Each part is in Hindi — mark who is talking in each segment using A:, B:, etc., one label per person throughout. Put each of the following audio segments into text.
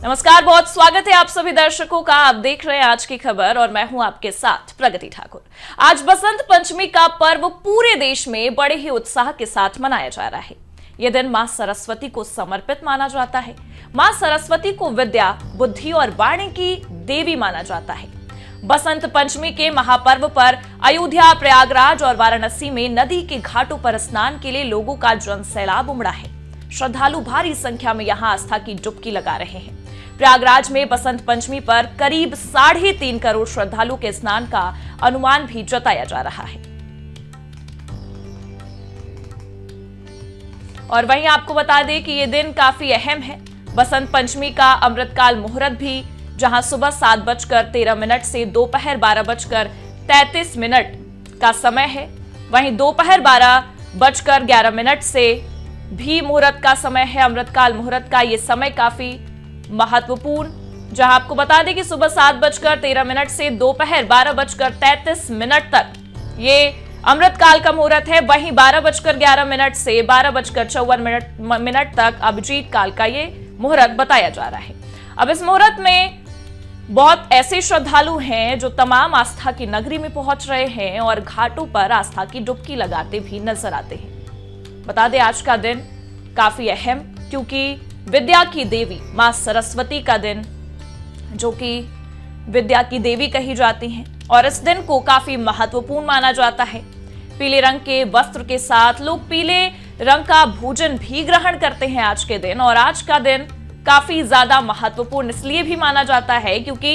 A: नमस्कार, बहुत स्वागत है आप सभी दर्शकों का। आप देख रहे हैं आज की खबर और मैं हूं आपके साथ प्रगति ठाकुर। आज बसंत पंचमी का पर्व पूरे देश में बड़े ही उत्साह के साथ मनाया जा रहा है। यह दिन मां सरस्वती को समर्पित माना जाता है। मां सरस्वती को विद्या, बुद्धि और वाणी की देवी माना जाता है। बसंत पंचमी के महापर्व पर अयोध्या, प्रयागराज और वाराणसी में नदी के घाटों पर स्नान के लिए लोगों का जनसैलाब उमड़ा है। श्रद्धालु भारी संख्या में यहां आस्था की डुबकी लगा रहे हैं। प्रयागराज में बसंत पंचमी पर करीब 3.5 करोड़ श्रद्धालु के स्नान का अनुमान भी जताया जा रहा है। और वहीं आपको बता दें कि यह दिन काफी अहम है। बसंत पंचमी का अमृतकाल मुहूर्त भी जहां सुबह 7:13 से दोपहर 12:33 का समय है, वहीं दोपहर 12:11 से भी मुहूर्त का समय है। अमृतकाल मुहूर्त का यह समय काफी महत्वपूर्ण, जहां आपको बता दें कि सुबह 7:13 से दोपहर 12:33 तक ये अमृतकाल का मुहूर्त है। वहीं 12:11 से 12:54 तक अभिजीत काल का ये मुहूर्त बताया जा रहा है। अब इस मुहूर्त में बहुत ऐसे श्रद्धालु हैं जो तमाम आस्था की नगरी में पहुंच रहे हैं और घाटों पर आस्था की डुबकी लगाते भी नजर आते हैं। बता दें आज का दिन काफी अहम, क्योंकि विद्या की देवी मां सरस्वती का दिन, जो कि विद्या की देवी कही जाती हैं, और इस दिन को काफी महत्वपूर्ण माना जाता है। पीले रंग के वस्त्र के साथ लोग पीले रंग का भोजन भी ग्रहण करते हैं आज के दिन। और आज का दिन काफी ज्यादा महत्वपूर्ण इसलिए भी माना जाता है क्योंकि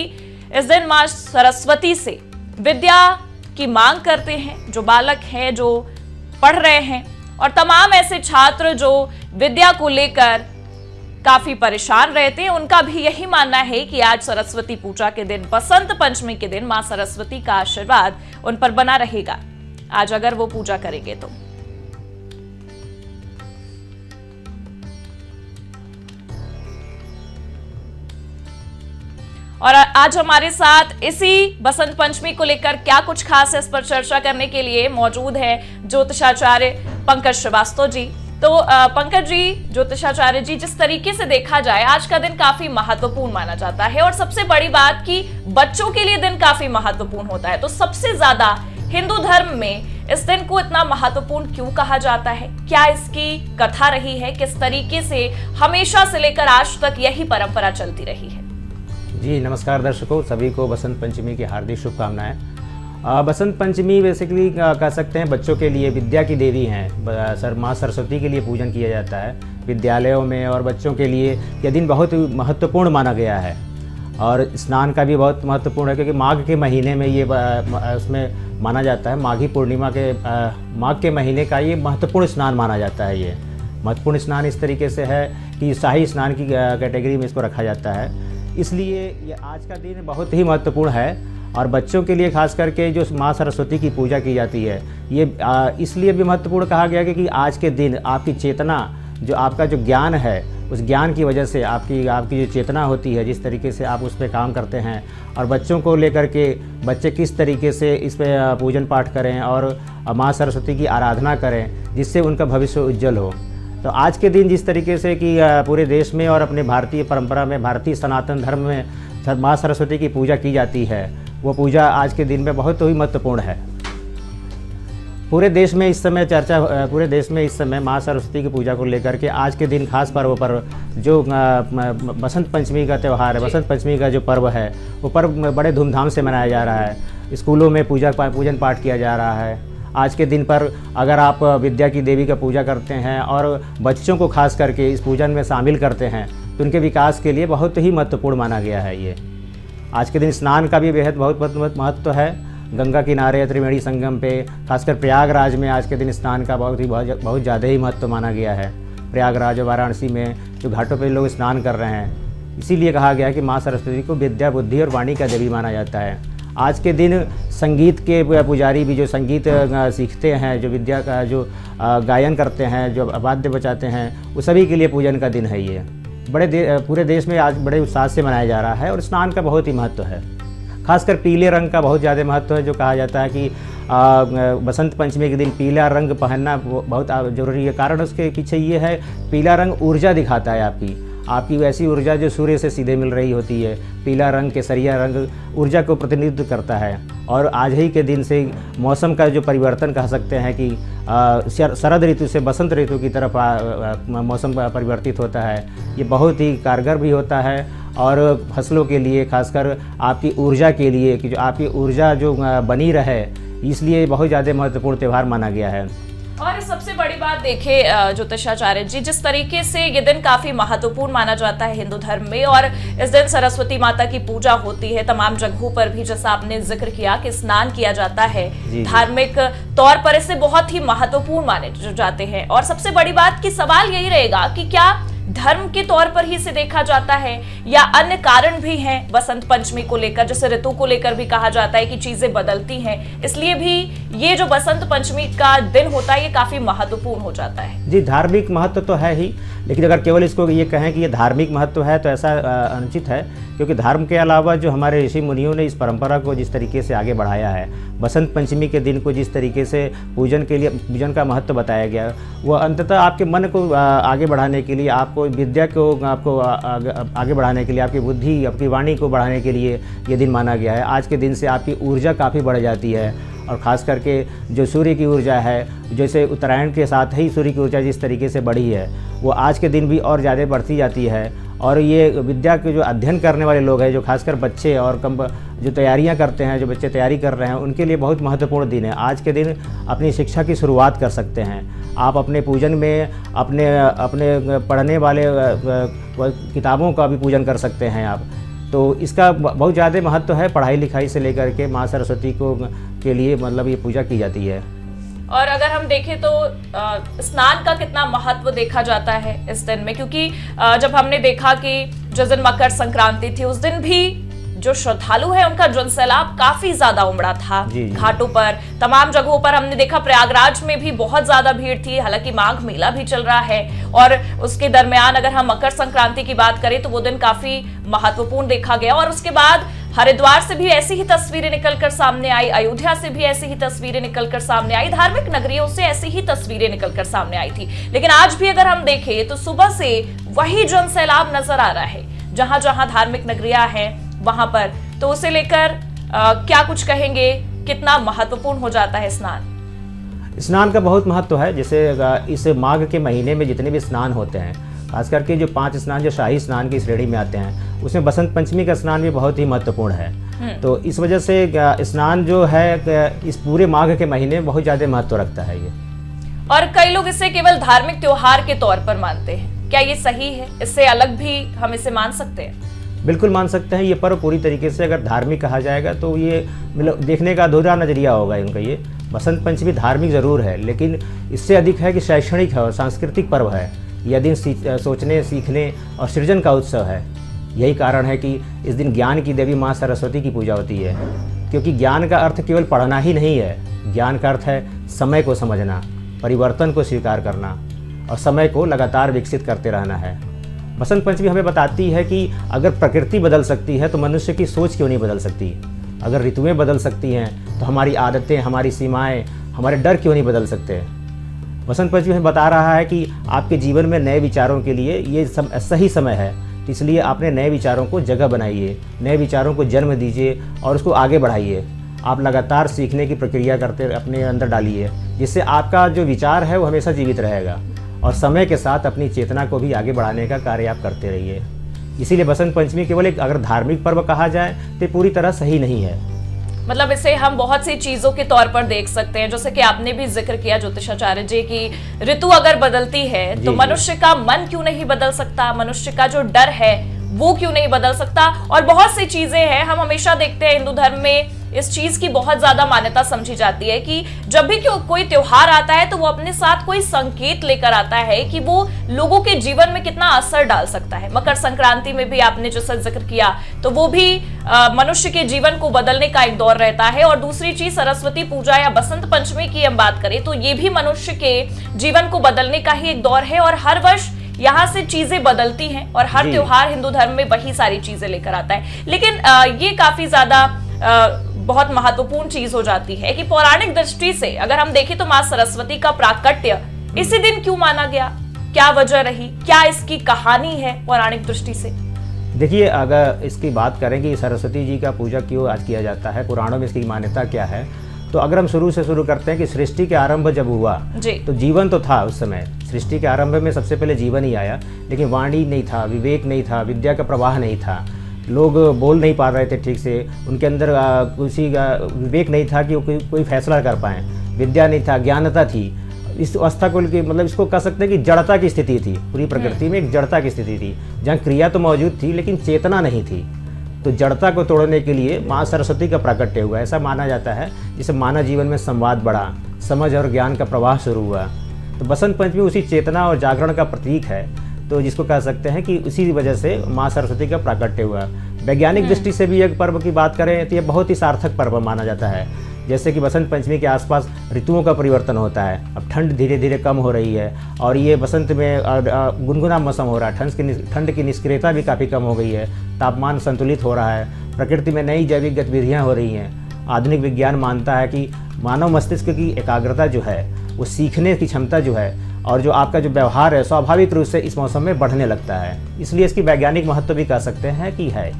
A: इस दिन मां सरस्वती से विद्या की मांग करते हैं जो बालक हैं, जो पढ़ रहे हैं, और तमाम ऐसे छात्र जो विद्या को लेकर काफी परेशान रहते हैं। उनका भी यही मानना है कि आज सरस्वती पूजा के दिन, बसंत पंचमी के दिन मां सरस्वती का आशीर्वाद उन पर बना रहेगा आज अगर वो पूजा करेंगे तो। और आज हमारे साथ इसी बसंत पंचमी को लेकर क्या कुछ खास है, इस पर चर्चा करने के लिए मौजूद है ज्योतिषाचार्य पंकज श्रीवास्तव जी। तो पंकज जी, ज्योतिषाचार्य जी, जिस तरीके से देखा जाए आज का दिन काफी महत्वपूर्ण माना जाता है और सबसे बड़ी बात कि बच्चों के लिए दिन काफी महत्वपूर्ण होता है, तो सबसे ज्यादा हिंदू धर्म में इस दिन को इतना महत्वपूर्ण क्यों कहा जाता है? क्या इसकी कथा रही है? किस तरीके से हमेशा से लेकर आज तक यही परंपरा चलती रही है?
B: जी नमस्कार दर्शकों, सभी को बसंत पंचमी की हार्दिक शुभकामनाएं। बसंत पंचमी बेसिकली कह सकते हैं बच्चों के लिए विद्या की देवी हैं। माँ सरस्वती के लिए पूजन किया जाता है विद्यालयों में, और बच्चों के लिए यह दिन बहुत महत्वपूर्ण माना गया है। और स्नान का भी बहुत महत्वपूर्ण है क्योंकि माघ के महीने में ये उसमें माना जाता है। माघी पूर्णिमा के माघ के महीने का ये महत्वपूर्ण स्नान माना जाता है। ये महत्वपूर्ण स्नान इस तरीके से है कि शाही स्नान की कैटेगरी में इसको रखा जाता है, इसलिए ये आज का दिन बहुत ही महत्वपूर्ण है। और बच्चों के लिए खास करके जो माँ सरस्वती की पूजा की जाती है, ये इसलिए भी महत्वपूर्ण कहा गया क्योंकि आज के दिन आपकी चेतना, जो आपका जो ज्ञान है, उस ज्ञान की वजह से आपकी जो चेतना होती है, जिस तरीके से आप उस पर काम करते हैं, और बच्चों को लेकर के बच्चे किस तरीके से इस पर पूजन पाठ करें और माँ सरस्वती की आराधना करें, जिससे उनका भविष्य उज्जवल हो। तो आज के दिन जिस तरीके से कि पूरे देश में और अपने भारतीय परंपरा में, भारतीय सनातन धर्म में माँ सरस्वती की पूजा की जाती है, वो पूजा आज के दिन में बहुत ही महत्वपूर्ण है। पूरे देश में इस समय माँ सरस्वती की पूजा को लेकर के आज के दिन खास पर्व पर जो बसंत पंचमी का त्यौहार है, बसंत पंचमी का जो पर्व है, वो पर्व बड़े धूमधाम से मनाया जा रहा है। स्कूलों में पूजन पाठ किया जा रहा है। आज के दिन पर अगर आप विद्या की देवी का पूजा करते हैं और बच्चों को खास करके इस पूजन में शामिल करते हैं, तो उनके विकास के लिए बहुत ही महत्वपूर्ण माना गया है। ये आज के दिन स्नान का भी बेहद बहुत महत्व है। गंगा किनारे त्रिवेणी संगम पे, खासकर प्रयागराज में आज के दिन स्नान का बहुत ज़्यादा ही महत्व माना गया है। प्रयागराज और वाराणसी में जो घाटों पे लोग स्नान कर रहे हैं, इसीलिए कहा गया कि माँ सरस्वती को विद्या, बुद्धि और वाणी का देवी माना जाता है। आज के दिन संगीत के पुजारी भी जो संगीत सीखते हैं, जो विद्या का जो गायन करते हैं, जो वाद्य बजाते हैं, वो सभी के लिए पूजन का दिन है। ये पूरे देश में आज बड़े उत्साह से मनाया जा रहा है। और स्नान का बहुत ही महत्व है, खासकर पीले रंग का बहुत ज़्यादा महत्व है। जो कहा जाता है कि बसंत पंचमी के दिन पीला रंग पहनना बहुत ज़रूरी है। कारण उसके पीछे ये है, पीला रंग ऊर्जा दिखाता है आपकी। आपकी वैसी ऊर्जा जो सूर्य से सीधे मिल रही होती है। पीला रंग, केसरिया रंग ऊर्जा को प्रतिनिधित्व करता है। और आज ही के दिन से मौसम का जो परिवर्तन कह सकते हैं कि शरद ऋतु से बसंत ऋतु की तरफ मौसम परिवर्तित होता है। ये बहुत ही कारगर भी होता है और फसलों के लिए, खासकर आपकी ऊर्जा के लिए, कि जो आपकी ऊर्जा जो बनी रहे, इसलिए बहुत ज़्यादा महत्वपूर्ण त्यौहार माना गया है।
A: और सबसे बड़ी बात देखिए ज्योतिषाचार्य जी, जिस तरीके से ये दिन काफी महत्वपूर्ण माना जाता है हिंदू धर्म में, और इस दिन सरस्वती माता की पूजा होती है तमाम जगहों पर भी, जैसा आपने जिक्र किया कि स्नान किया जाता है, धार्मिक तौर पर इसे बहुत ही महत्वपूर्ण माने जाते हैं। और सबसे बड़ी बात की सवाल यही रहेगा कि क्या धर्म के तौर पर ही इसे देखा जाता है या अन्य कारण भी हैं बसंत पंचमी को लेकर, जैसे ऋतु को लेकर भी कहा जाता है कि चीजें बदलती हैं, इसलिए भी ये जो बसंत पंचमी का दिन होता है ये काफी महत्वपूर्ण हो जाता है।
B: जी, धार्मिक महत्व तो है ही, लेकिन अगर केवल इसको ये कहें कि ये धार्मिक महत्व है तो ऐसा अनुचित है, क्योंकि धर्म के अलावा जो हमारे ऋषि मुनियों ने इस परंपरा को जिस तरीके से आगे बढ़ाया है, बसंत पंचमी के दिन को जिस तरीके से पूजन के लिए पूजन का महत्व बताया गया, वह अंततः आपके मन को आगे बढ़ाने के लिए, आपको विद्या को आपको आगे बढ़ाने के लिए, आपकी बुद्धि, आपकी वाणी को बढ़ाने के लिए ये दिन माना गया है। आज के दिन से आपकी ऊर्जा काफ़ी बढ़ जाती है, और ख़ास करके जो सूर्य की ऊर्जा है, जैसे उत्तरायण के साथ ही सूर्य की ऊर्जा जिस तरीके से बढ़ी है, वो आज के दिन भी और ज़्यादा बढ़ती जाती है। और ये विद्या के जो अध्ययन करने वाले लोग हैं, जो खासकर बच्चे और जो तैयारियां करते हैं, जो बच्चे तैयारी कर रहे हैं, उनके लिए बहुत महत्वपूर्ण दिन है। आज के दिन अपनी शिक्षा की शुरुआत कर सकते हैं आप। अपने पूजन में अपने पढ़ने वाले किताबों का भी पूजन कर सकते हैं आप। तो इसका बहुत ज़्यादा महत्व है, पढ़ाई लिखाई से लेकर के माँ सरस्वती को के लिए मतलब ये पूजा की जाती है।
A: और अगर हम देखें तो स्नान का कितना महत्व देखा जाता है इस दिन में, क्योंकि जब हमने देखा कि जिस दिन मकर संक्रांति थी उस दिन भी जो श्रद्धालु है उनका जनसैलाब काफी ज्यादा उमड़ा था। घाटों पर, तमाम जगहों पर हमने देखा, प्रयागराज में भी बहुत ज्यादा भीड़ थी। हालांकि माघ मेला भी चल रहा है, और उसके दरमियान अगर हम मकर संक्रांति की बात करें तो वो दिन काफी महत्वपूर्ण देखा गया। और उसके बाद हरिद्वार से भी ऐसी ही तस्वीरें निकलकर सामने आई, अयोध्या से भी ऐसी ही तस्वीरें निकलकर सामने आई, धार्मिक नगरियों से ऐसी ही तस्वीरें निकलकर सामने आई थी। लेकिन आज भी अगर हम देखें तो सुबह से वही जनसैलाब नजर आ रहा है जहां जहां धार्मिक नगरियां हैं वहां पर। तो उसे लेकर क्या कुछ कहेंगे, कितना महत्वपूर्ण हो जाता है स्नान?
B: स्नान का बहुत महत्व है। जैसे इस माघ के महीने में जितने भी स्नान होते हैं, खास करके जो 5 स्नान जो शाही स्नान की श्रेणी में आते हैं, उसमें बसंत पंचमी का स्नान भी बहुत ही महत्वपूर्ण है। तो इस वजह से स्नान जो है इस पूरे माघ के महीने में बहुत ज़्यादा महत्व रखता है ये।
A: और कई लोग इसे केवल धार्मिक त्योहार के तौर पर मानते हैं, क्या ये सही है? इससे अलग भी हम इसे मान सकते हैं?
B: बिल्कुल मान सकते हैं। ये पर्व पूरी तरीके से अगर धार्मिक कहा जाएगा तो ये मतलब देखने का अधूरा नजरिया होगा इनका। ये बसंत पंचमी धार्मिक ज़रूर है, लेकिन इससे अधिक है कि शैक्षणिक है और सांस्कृतिक पर्व है। यह दिन सोचने, सीखने और सृजन का उत्सव है। यही कारण है कि इस दिन ज्ञान की देवी माँ सरस्वती की पूजा होती है, क्योंकि ज्ञान का अर्थ केवल पढ़ना ही नहीं है। ज्ञान का अर्थ है समय को समझना, परिवर्तन को स्वीकार करना और समय को लगातार विकसित करते रहना है। बसंत पंचमी हमें बताती है कि अगर प्रकृति बदल सकती है तो मनुष्य की सोच क्यों नहीं बदल सकती। अगर ऋतुएं बदल सकती हैं तो हमारी आदतें, हमारी सीमाएं, हमारे डर क्यों नहीं बदल सकते। बसंत पंचमी हमें बता रहा है कि आपके जीवन में नए विचारों के लिए ये सही समय है। इसलिए आपने नए विचारों को जगह बनाइए, नए विचारों को जन्म दीजिए और उसको आगे बढ़ाइए। आप लगातार सीखने की प्रक्रिया करते अपने अंदर डालिए, जिससे आपका जो विचार है वो हमेशा जीवित रहेगा। और समय के साथ अपनी चेतना को भी आगे बढ़ाने का कार्य आप करते रहिए। इसीलिए बसंत पंचमी केवल एक अगर धार्मिक पर्व कहा जाए तो पूरी तरह सही नहीं है।
A: मतलब इसे हम बहुत सी चीजों के तौर पर देख सकते हैं, जैसे कि आपने भी जिक्र किया ज्योतिषाचार्य जी की ऋतु अगर बदलती है तो मनुष्य का मन क्यों नहीं बदल सकता, मनुष्य का जो डर है वो क्यों नहीं बदल सकता। और बहुत सी चीजें हैं, हम हमेशा देखते हैं हिंदू धर्म में इस चीज की बहुत ज्यादा मान्यता समझी जाती है कि जब भी कोई त्योहार आता है तो वो अपने साथ कोई संकेत लेकर आता है कि वो लोगों के जीवन में कितना असर डाल सकता है। मकर संक्रांति में भी आपने जैसा जिक्र किया तो वो भी मनुष्य के जीवन को बदलने का एक दौर रहता है। और दूसरी चीज सरस्वती पूजा या बसंत पंचमी की हम बात करें तो ये भी मनुष्य के जीवन को बदलने का ही एक दौर है। और हर वर्ष यहाँ से चीजें बदलती हैं और हर त्योहार हिंदू धर्म में वही सारी चीजें लेकर आता है। लेकिन ये काफी ज्यादा बहुत महत्वपूर्ण चीज हो जाती है कि पौराणिक दृष्टि से अगर हम देखें तो माँ सरस्वती का प्राकट्य इसी दिन क्यों माना गया? क्या वजह रही, क्या इसकी कहानी है पौराणिक दृष्टि से?
B: देखिए, अगर इसकी बात करें कि सरस्वती जी का पूजा क्यों आज किया जाता है, पुराणों में इसकी मान्यता क्या है, तो अगर हम शुरू से शुरू करते हैं कि सृष्टि के आरंभ जब हुआ तो जीवन तो था। उस समय सृष्टि के आरंभ में सबसे पहले जीवन ही आया, लेकिन वाणी नहीं था, विवेक नहीं था, विद्या का प्रवाह नहीं था, लोग बोल नहीं पा रहे थे ठीक से, उनके अंदर किसी का विवेक नहीं था कि वो कोई फैसला कर पाएँ, विद्या नहीं था, ज्ञानता थी। इस अवस्था को मतलब इसको कह सकते हैं कि जड़ता की स्थिति थी, पूरी प्रकृति में एक जड़ता की स्थिति थी, जहाँ क्रिया तो मौजूद थी लेकिन चेतना नहीं थी। तो जड़ता को तोड़ने के लिए माँ सरस्वती का प्राकट्य हुआ, ऐसा माना जाता है, जिससे मानव जीवन में संवाद बढ़ा, समझ और ज्ञान का प्रवाह शुरू हुआ। तो बसंत पंचमी उसी चेतना और जागरण का प्रतीक है, तो जिसको कह सकते हैं कि उसी वजह से माँ सरस्वती का प्राकट्य हुआ। वैज्ञानिक दृष्टि से भी एक पर्व की बात करें तो ये बहुत ही सार्थक पर्व माना जाता है। जैसे कि बसंत पंचमी के आसपास ऋतुओं का परिवर्तन होता है, अब ठंड धीरे धीरे कम हो रही है और ये बसंत में गुनगुना मौसम हो रहा है, ठंड की निष्क्रियता भी काफ़ी कम हो गई है, तापमान संतुलित हो रहा है, प्रकृति में नई जैविक गतिविधियाँ हो रही हैं। आधुनिक विज्ञान मानता है कि मानव मस्तिष्क की एकाग्रता जो है, वो सीखने की क्षमता जो है और जो आपका जो व्यवहार है, स्वाभाविक रूप से इस मौसम में बढ़ने लगता है। इसलिए इसकी वैज्ञानिक महत्व भी कह सकते हैं कि है।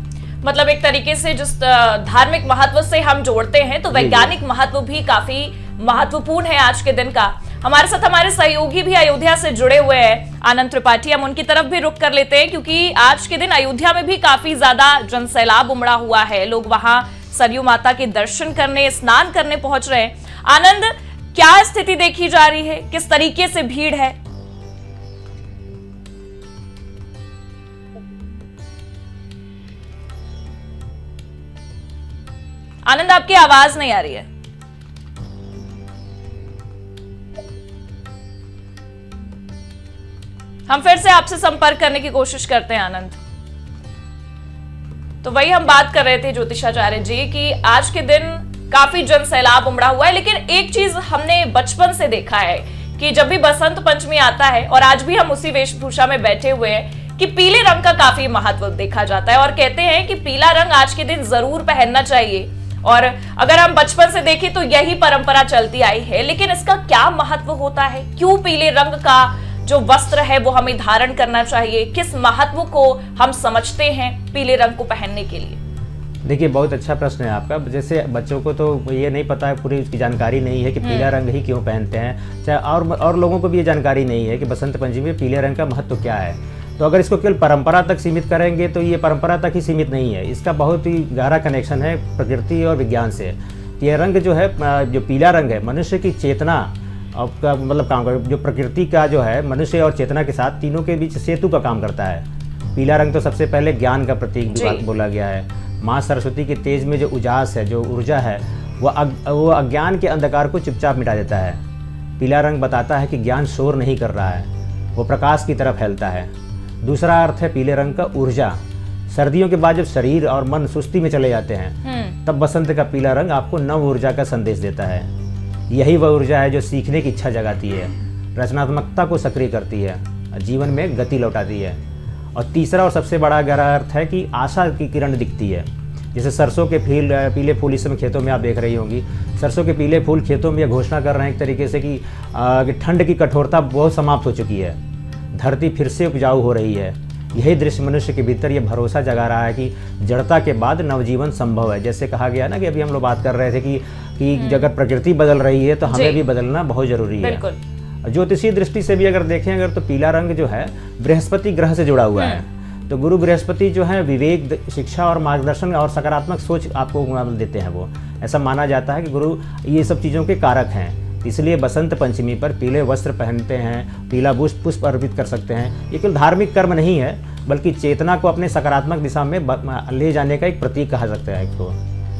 A: मतलब एक तरीके से जिस धार्मिक महत्व से हम जोड़ते हैं, तो वैज्ञानिक महत्व भी काफी महत्वपूर्ण है आज के दिन का। हमारे साथ हमारे सहयोगी भी अयोध्या से जुड़े हुए हैं, आनंद त्रिपाठी, हम उनकी तरफ भी रुख कर लेते हैं, क्योंकि आज के दिन अयोध्या में भी काफी ज्यादा जनसैलाब उमड़ा हुआ है। लोग वहां सरयू माता के दर्शन करने, स्नान करने पहुंच रहे हैं। आनंद, क्या स्थिति देखी जा रही है, किस तरीके से भीड़ है? आनंद, आपकी आवाज नहीं आ रही है। हम फिर से आपसे संपर्क करने की कोशिश करते हैं आनंद। तो वही हम बात कर रहे थे ज्योतिषाचार्य जी कि आज के दिन काफी जन सैलाब उमड़ा हुआ है, लेकिन एक चीज हमने बचपन से देखा है कि जब भी बसंत पंचमी आता है, और आज भी हम उसी वेशभूषा में बैठे हुए हैं, कि पीले रंग का काफी महत्व देखा जाता है और कहते हैं कि पीला रंग आज के दिन जरूर पहनना चाहिए। और अगर हम बचपन से देखें तो यही परंपरा चलती आई है, लेकिन इसका क्या महत्व होता है? क्यों पीले रंग का जो वस्त्र है वो हमें धारण करना चाहिए? किस महत्व को हम समझते हैं पीले रंग को पहनने के लिए?
B: देखिए, बहुत अच्छा प्रश्न है आपका। जैसे बच्चों को तो ये नहीं पता है, पूरी उसकी जानकारी नहीं है कि पीला रंग ही क्यों पहनते हैं, चाहे और लोगों को भी ये जानकारी नहीं है कि बसंत पंचमी में पीले रंग का महत्व क्या है। तो अगर इसको केवल परंपरा तक सीमित करेंगे तो ये परंपरा तक ही सीमित नहीं है, इसका बहुत ही गहरा कनेक्शन है प्रकृति और विज्ञान से। ये रंग जो है, जो पीला रंग है, मनुष्य की चेतना का मतलब काम कर, जो प्रकृति का जो है मनुष्य और चेतना के साथ तीनों के बीच सेतु का काम करता है। पीला रंग तो सबसे पहले ज्ञान का प्रतीक बोला गया है। माँ सरस्वती के तेज में जो उजास है, जो ऊर्जा है, वो अज्ञान के अंधकार को चुपचाप मिटा देता है। पीला रंग बताता है कि ज्ञान शोर नहीं कर रहा है, वो प्रकाश की तरफ फैलता है। दूसरा अर्थ है पीले रंग का ऊर्जा। सर्दियों के बाद जब शरीर और मन सुस्ती में चले जाते हैं, तब बसंत का पीला रंग आपको नव ऊर्जा का संदेश देता है। यही वह ऊर्जा है जो सीखने की इच्छा जगाती है, रचनात्मकता को सक्रिय करती है, जीवन में गति लौटाती है। और तीसरा और सबसे बड़ा गहरा अर्थ है कि आशा की किरण दिखती है। जैसे सरसों के पीले फूल इस समय खेतों में आप देख रही होंगी, सरसों के पीले फूल खेतों में घोषणा कर रहे हैं एक तरीके से कि ठंड की कठोरता बहुत समाप्त हो चुकी है, धरती फिर से उपजाऊ हो रही है। यही दृश्य मनुष्य के भीतर ये भरोसा जगा रहा है कि जड़ता के बाद नवजीवन संभव है। जैसे कहा गया ना कि अभी हम लोग बात कर रहे थे कि अगर प्रकृति बदल रही है तो हमें भी बदलना बहुत जरूरी है। ज्योतिषीय दृष्टि से भी अगर देखें अगर तो पीला रंग जो है बृहस्पति ग्रह से जुड़ा हुआ है। तो गुरु बृहस्पति जो है विवेक, शिक्षा और मार्गदर्शन और सकारात्मक सोच आपको देते हैं। वो ऐसा माना जाता है कि गुरु ये सब चीज़ों के कारक हैं। इसलिए बसंत पंचमी पर पीले वस्त्र पहनते हैं, पीला पुष्प अर्पित कर सकते हैं। ये केवल धार्मिक कर्म नहीं है, बल्कि चेतना को अपने सकारात्मक दिशा में ले जाने का एक प्रतीक कहा सकता है इसको।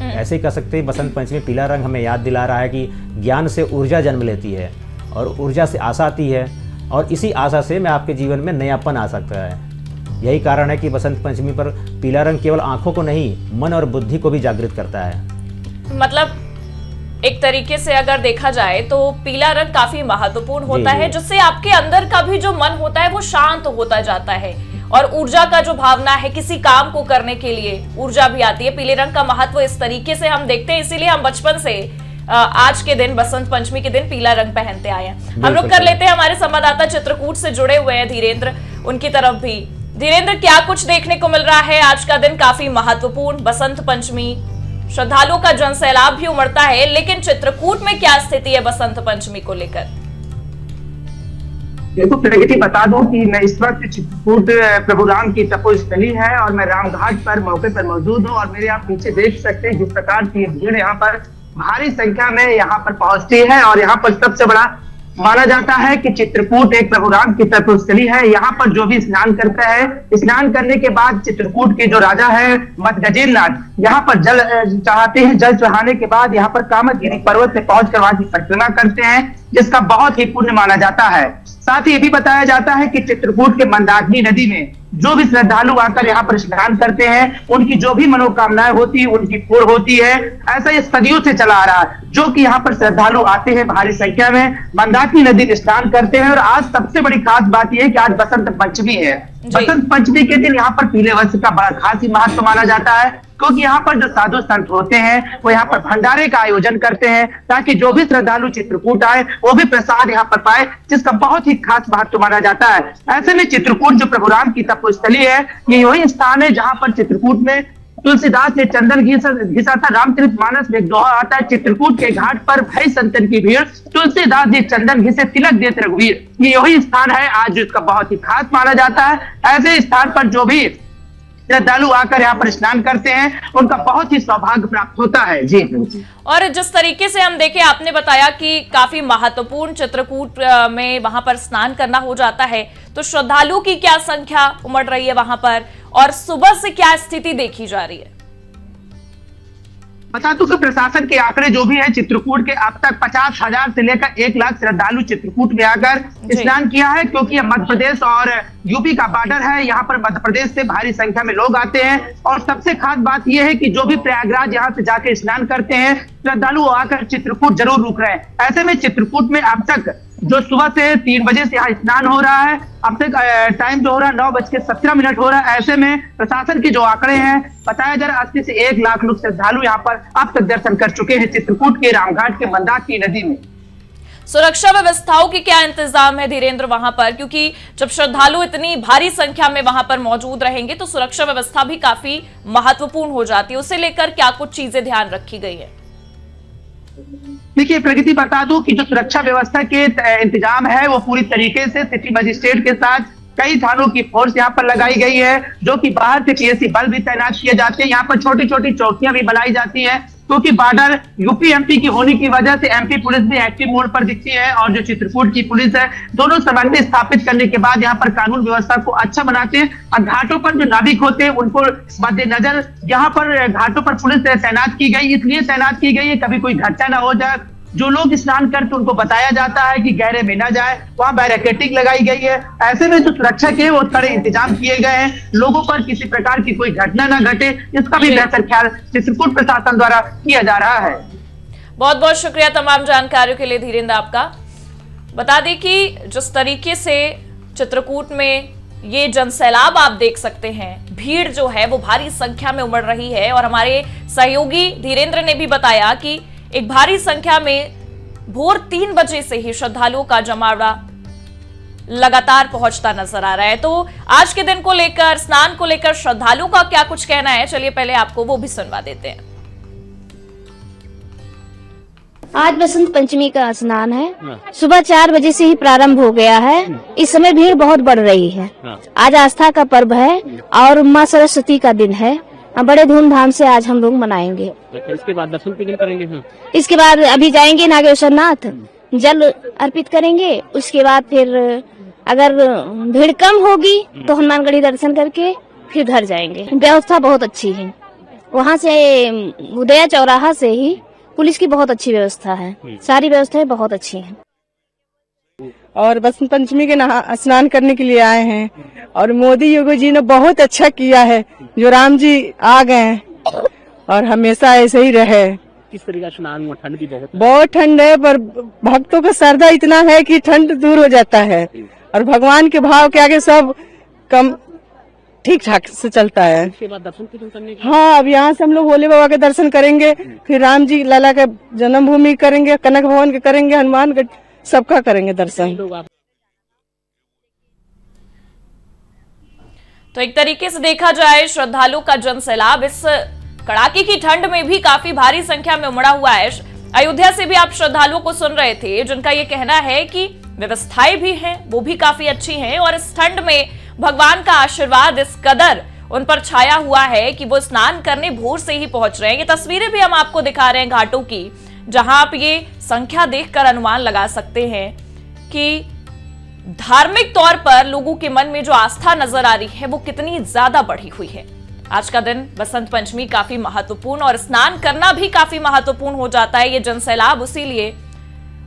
B: ऐसे ही कह सकते हैं बसंत पंचमी पीला रंग हमें याद दिला रहा है कि ज्ञान से ऊर्जा जन्म लेती है और ऊर्जा से आशा आती है, और इसी आशा से में आपके जीवन में नयापन आ सकता है। यही कारण है कि बसंत पंचमी पर पीला रंग केवल आंखों को नहीं, मन और बुद्धि को भी जागृत करता है।
A: मतलब एक तरीके से अगर देखा जाए तो पीला रंग काफी महत्वपूर्ण होता है, जिससे आपके अंदर का भी जो मन होता है वो शांत होता जाता है, और ऊर्जा का जो भावना है किसी काम को करने के लिए ऊर्जा भी आती है। पीले रंग का महत्व इस तरीके से हम देखते हैं, इसीलिए हम बचपन से आज के दिन बसंत पंचमी के दिन पीला रंग पहनते आए हैं। हम रुक कर लेते हैं, हमारे संवाददाता चित्रकूट से जुड़े हुए हैं धीरेन्द्र, उनकी तरफ भी। धीरेन्द्र, क्या कुछ देखने को मिल रहा है? आज का दिन काफी महत्वपूर्ण, बसंत पंचमी, श्रद्धालुओं का जनसैलाब भी उमड़ता है, लेकिन चित्रकूट में क्या स्थिति है बसंत पंचमी को लेकर?
C: देखो प्रगति, बता दूं कि मैं इस वक्त चित्रकूट प्रभु राम की तपोस्थली है और मैं रामघाट पर मौके पर मौजूद हूं। और मेरे आप पीछे देख सकते हैं जिस प्रकार की भीड़ यहाँ पर भारी संख्या में यहाँ पर पहुंचती है। और यहाँ पर सबसे बड़ा माना जाता है कि चित्रकूट एक प्रभु राम की तपोस्थली है। यहाँ पर जो भी स्नान करता है, स्नान करने के बाद चित्रकूट के जो राजा है मदगजेंद्रनाथ, यहाँ पर जल चढ़ाते हैं। जल चढ़ाने के बाद यहाँ पर कामदगिरि पर्वत से पहुंचकर वहां की परिक्रमा करते हैं, जिसका बहुत ही पुण्य माना जाता है। साथ ही ये भी बताया जाता है कि चित्रकूट के मंदाकिनी नदी में जो भी श्रद्धालु आकर यहाँ पर स्नान करते हैं, उनकी जो भी मनोकामनाएं होती है उनकी पूर्ण होती है। ऐसा ये सदियों से चला आ रहा है, जो कि यहाँ पर श्रद्धालु आते हैं भारी संख्या में, मंदाकिनी नदी में स्नान करते हैं। और आज सबसे बड़ी खास बात यह है कि आज बसंत पंचमी है। बसंत पंचमी के दिन यहाँ पर पीले वस्त्र का बड़ा खास ही महत्व माना जाता है, क्योंकि यहाँ पर जो साधु संत होते हैं वो यहाँ पर भंडारे का आयोजन करते हैं, ताकि जो भी श्रद्धालु चित्रकूट आए वो भी प्रसाद यहाँ पर पाए, जिसका बहुत ही खास महत्व माना जाता है। ऐसे में चित्रकूट जो प्रभु राम की तपोस्थली है, ये वही स्थान है जहाँ पर चित्रकूट में तुलसीदास ने चंदन घिसा था। रामचरितमानस में एक दोहा आता है, चित्रकूट के घाट पर भई संतन की भीड़, तुलसीदास जी चंदन घिसे तिलक देते रघुवीर। ये वही स्थान है आज जिसका बहुत ही खास माना जाता है। ऐसे स्थान पर जो भी श्रद्धालु आकर यहाँ पर स्नान करते हैं, उनका बहुत ही सौभाग्य प्राप्त होता है। जी।
A: और जिस तरीके से हम देखें, आपने बताया कि काफी महत्वपूर्ण चित्रकूट में वहां पर स्नान करना हो जाता है, तो श्रद्धालुओं की क्या संख्या उमड़ रही है वहां पर, और सुबह से क्या स्थिति देखी जा रही है?
C: बता दूं कि प्रशासन के आंकड़े जो भी है, चित्रकूट के अब तक 50,000 से लेकर 1 लाख श्रद्धालु चित्रकूट में आकर स्नान किया है, क्योंकि यह मध्य प्रदेश और यूपी का बॉर्डर है। यहाँ पर मध्य प्रदेश से भारी संख्या में लोग आते हैं। और सबसे खास बात यह है कि जो भी प्रयागराज यहाँ से जाके स्नान करते हैं, श्रद्धालु आकर चित्रकूट जरूर रुक रहे हैं। ऐसे में चित्रकूट में अब तक जो सुबह से 3 बजे से यहाँ स्नान हो रहा है, अब तक टाइम जो हो रहा है 9:17 हो रहा है। ऐसे में प्रशासन के जो आंकड़े हैं, बताया जा रहा है 80 से 1 लाख लोग श्रद्धालु यहाँ पर अब तक दर्शन कर चुके हैं चित्रकूट के रामघाट के मंदाकिनी नदी में।
A: सुरक्षा व्यवस्थाओं की क्या इंतजाम है धीरेन्द्र वहां पर, क्योंकि जब श्रद्धालु इतनी भारी संख्या में वहां पर मौजूद रहेंगे तो सुरक्षा व्यवस्था भी काफी महत्वपूर्ण हो जाती है, उसे लेकर क्या कुछ चीजें ध्यान रखी गई है?
C: देखिए प्रगति, बता दूं कि जो सुरक्षा व्यवस्था के इंतजाम है वो पूरी तरीके से सिटी मजिस्ट्रेट के साथ कई थानों की फोर्स यहाँ पर लगाई गई है, जो कि बाहर से पीएसी बल भी तैनात किए जाते हैं। यहाँ पर छोटी छोटी चौकियां भी बनाई जाती है, क्योंकि बॉर्डर यूपी एमपी की होने की वजह से एमपी पुलिस भी एक्टिव मोड पर दिखती है और जो चित्रकूट की पुलिस है, दोनों समन्वय स्थापित करने के बाद यहाँ पर कानून व्यवस्था को अच्छा बनाते हैं। और घाटों पर जो नाविक होते हैं उनको मद्देनजर यहाँ पर घाटों पर पुलिस तैनात की गई, इसलिए तैनात की गई है कभी कोई घटना ना हो जाए। जो लोग स्नान करते उनको बताया जाता है कि गहरे में ना जाए, वहां बैरिकेडिंग लगाई गई है। ऐसे में जो सुरक्षा के वो कड़े इंतजाम किए गए हैं, लोगों पर किसी प्रकार की कोई घटना ना घटे, इसका भी बेहतर ख्याल चित्रकूट प्रशासन द्वारा किया जा रहा है।
A: बहुत बहुत शुक्रिया तमाम जानकारियों के लिए धीरेन्द्र आपका। बता दें कि जिस तरीके से चित्रकूट में ये जनसैलाब आप देख सकते हैं, भीड़ जो है वो भारी संख्या में उमड़ रही है, और हमारे सहयोगी धीरेन्द्र ने भी बताया कि एक भारी संख्या में भोर 3 बजे से ही श्रद्धालुओं का जमावड़ा लगातार पहुंचता नजर आ रहा है। तो आज के दिन को लेकर, स्नान को लेकर श्रद्धालुओं का क्या कुछ कहना है, चलिए पहले आपको वो भी सुनवा देते हैं।
D: आज बसंत पंचमी का स्नान है, सुबह 4 बजे से ही प्रारंभ हो गया है। इस समय भीड़ बहुत बढ़ रही है। आज आस्था का पर्व है और माँ सरस्वती का दिन है, बड़े धूमधाम से आज हम लोग मनाएंगे।
E: इसके बाद दर्शन पूजन करेंगे।
D: इसके बाद अभी जाएंगे नागेश्वर नाथ, जल अर्पित करेंगे। उसके बाद फिर अगर भीड़ कम होगी तो हनुमानगढ़ी दर्शन करके फिर घर जाएंगे। व्यवस्था बहुत अच्छी है, वहाँ से उदया चौराहा से ही पुलिस की बहुत अच्छी व्यवस्था है, सारी व्यवस्थाएं बहुत अच्छी हैं।
F: और बसंत पंचमी के स्नान करने के लिए आए हैं, और मोदी योगी जी ने बहुत अच्छा किया है, जो राम जी आ गए हैं और हमेशा ऐसे ही रहे।
E: किस तरीके का स्नान हुआ? ठंड भी
F: बहुत ठंड है, पर भक्तों का श्रद्धा इतना है कि ठंड दूर हो जाता है, और भगवान के भाव के आगे सब कम ठीक ठाक से चलता है।
E: इसके बाद दर्शन पूजन करने के
F: हाँ, अब यहाँ से हम लोग भोले बाबा के दर्शन करेंगे, फिर राम जी लाला के जन्मभूमि करेंगे, कनक भवन के करेंगे, हनुमान के, सबका करेंगे दर्शन।
E: लोग आप
A: तो एक तरीके से देखा जाए श्रद्धालुओं का जनसैलाब इस कड़ाके की ठंड में भी काफी भारी संख्या में उमड़ा हुआ है। अयोध्या से भी आप श्रद्धालुओं को सुन रहे थे, जिनका ये कहना है कि व्यवस्थाएं भी हैं, वो भी काफी अच्छी हैं और इस ठंड में भगवान का आशीर्वाद इस कदर उन पर छाया हुआ है कि वो स्नान करने भोर से ही पहुंच रहे हैं। ये तस्वीरें भी हम आपको दिखा रहे हैं घाटों की, जहां आप ये संख्या देखकर अनुमान लगा सकते हैं कि धार्मिक तौर पर लोगों के मन में जो आस्था नजर आ रही है वो कितनी ज्यादा बढ़ी हुई है। आज का दिन बसंत पंचमी काफी महत्वपूर्ण और स्नान करना भी काफी महत्वपूर्ण हो जाता है। ये जनसैलाब उसीलिए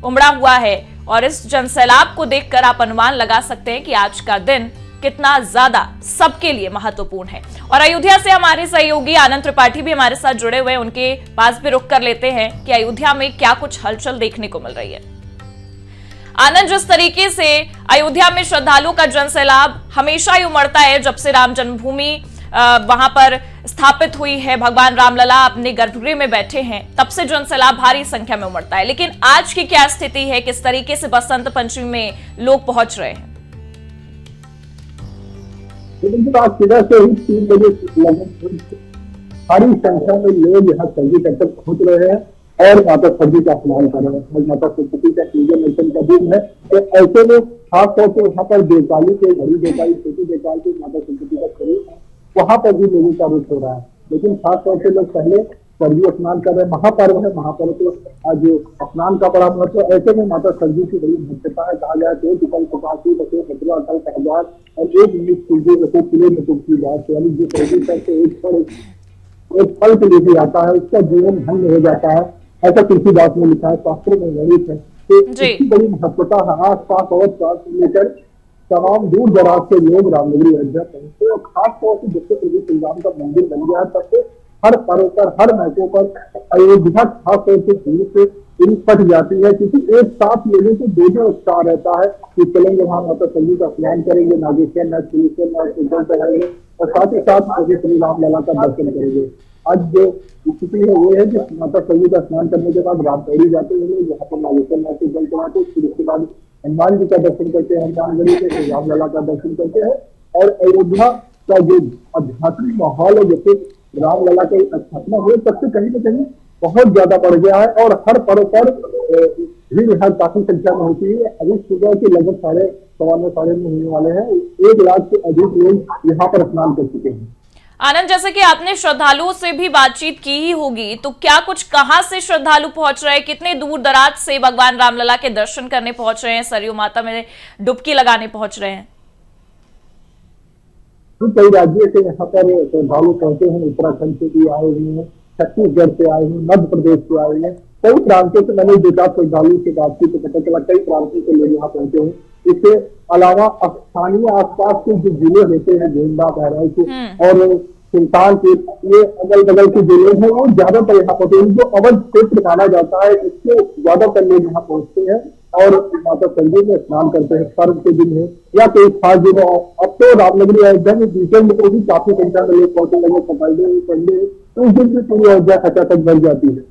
A: उमड़ा हुआ है और इस जनसैलाब को देखकर आप अनुमान लगा सकते हैं कि आज का दिन कितना ज्यादा सबके लिए महत्वपूर्ण है। और अयोध्या से हमारे सहयोगी आनंद त्रिपाठी भी हमारे साथ जुड़े हुए, उनके पास भी रुक कर लेते हैं कि अयोध्या में क्या कुछ हलचल देखने को मिल रही है। आनंद, जिस तरीके से अयोध्या में श्रद्धालुओं का जनसैलाब हमेशा ही उमड़ता है जब से राम जन्मभूमि वहां पर स्थापित हुई है, भगवान रामलला अपने गर्भगृह में बैठे हैं, तब से जनसैलाब भारी संख्या में उमड़ता है, लेकिन आज की क्या स्थिति है, किस तरीके से बसंत पंचमी में लोग पहुंच रहे हैं?
G: आज सुबह से ही 3 बजे भारी संख्या में लोग यहाँ सब्जी तक पहुंच रहे हैं और माता सब्जी का स्नान कर रहे हैं। माता सरस्वती का पूजन अर्चन का दिन है, तो ऐसे में खास तौर से यहाँ पर देवकाली के बड़ी देवकाली, छोटी देवकाली के माता सरस्वती का स्वरूप है, वहाँ पर भी लोगों का रुख हो रहा है। लेकिन खास तौर से लोग पहले सरयू स्नान कर रहे हैं, महापर्व है, महापर्व तो आज स्नान का बड़ा महत्व है। ऐसे में माता सरयू की बड़ी महत्वता है। कहा जाए तो कल पचासी बसे 17 अटल 1000 और 1 मिनट सूर्य बसे किले में तुलसी दास, यानी जो सरयू करके एक फल के लिए आता है, उसका जीवन धन्य हो जाता है, ऐसा तुलसीदास ने लिखा है, शास्त्रों में वर्णित है। तो इसकी बड़ी महत्वता है। आस पास और पास से लेकर तमाम दूर दराज के लोग रामनगरी अयोध्या पहुंचते हैं। खास तौर से जब से प्रभु श्री राम का मंदिर बन गया है, तब से हर पर्व पर, हर मौके पर अयोध्या खास तौर से भीड़ से पट जाती है, क्योंकि एक साथ लोगों को दो उत्साह रहता है कि चलेंगे वहां माता सरयू का स्नान करेंगे, नागेश्वर नाथ, सुरेश्वर नाथ उज्जैन चढ़ाएंगे और साथ ही साथ प्रभु श्री राम लला का दर्शन करेंगे। आज जो स्थिति है वो है कि माता सरयू का स्नान करने के बाद रामपौड़ी जाते हैं लोग, यहाँ पर नागेश्वर नाथ के जल चढ़ाते, फिर उसके बाद हनुमान जी का दर्शन करते हैं, हनुमानगढ़ी से रामलला का दर्शन करते हैं। और अयोध्या का जो आध्यात्मिक माहौल है, जैसे रामलला की स्थापना हुई, तब से कहीं न कहीं बहुत ज्यादा बढ़ गया है और हर पर्व पर भीड़ यहाँ काफी संख्या में होती है। अभी सुबह के लगभग 9:15 होने वाले हैं, 1 लाख से अधिक लोग यहाँ पर स्नान कर चुके हैं।
A: आनंद, जैसे कि आपने श्रद्धालुओं से भी बातचीत की ही होगी, तो क्या कुछ कहां से श्रद्धालु पहुंच रहे हैं, कितने दूर दराज से भगवान रामलला के दर्शन करने पहुंच रहे हैं, सरयू माता में डुबकी लगाने पहुंच रहे हैं?
G: तो कई राज्यों से यहाँ पर श्रद्धालु पहुंचे हैं, उत्तराखंड से भी आए हुए हैं, छत्तीसगढ़ से आए हैं, मध्य प्रदेश से आए हैं, कई प्रांतों से मैंने देखा श्रद्धालु से बातचीत पता चला कई प्रांतों से लोग यहाँ पहुंचे हैं। इसके अलावा स्थानीय आसपास के जो जिले होते हैं, गोंडा, बहराइच और सुल्तानपुर, ये अगल बगल के जिले हैं, वो ज्यादातर यहाँ पहुंचे। जो अवध क्षेत्र माना जाता है, इससे ज्यादातर लोग यहाँ पहुंचते हैं और माता सरयू में स्नान करते हैं। पर्व के दिन है या कोई खास दिन हो, अब तो रामनगरी अयोध्या में वीकेंड को भी काफी संख्या में लोग पहुंचने लगे, सैटरडे संडे, तो उस दिन से पूरी अयोध्या खचाखच भर जाती है।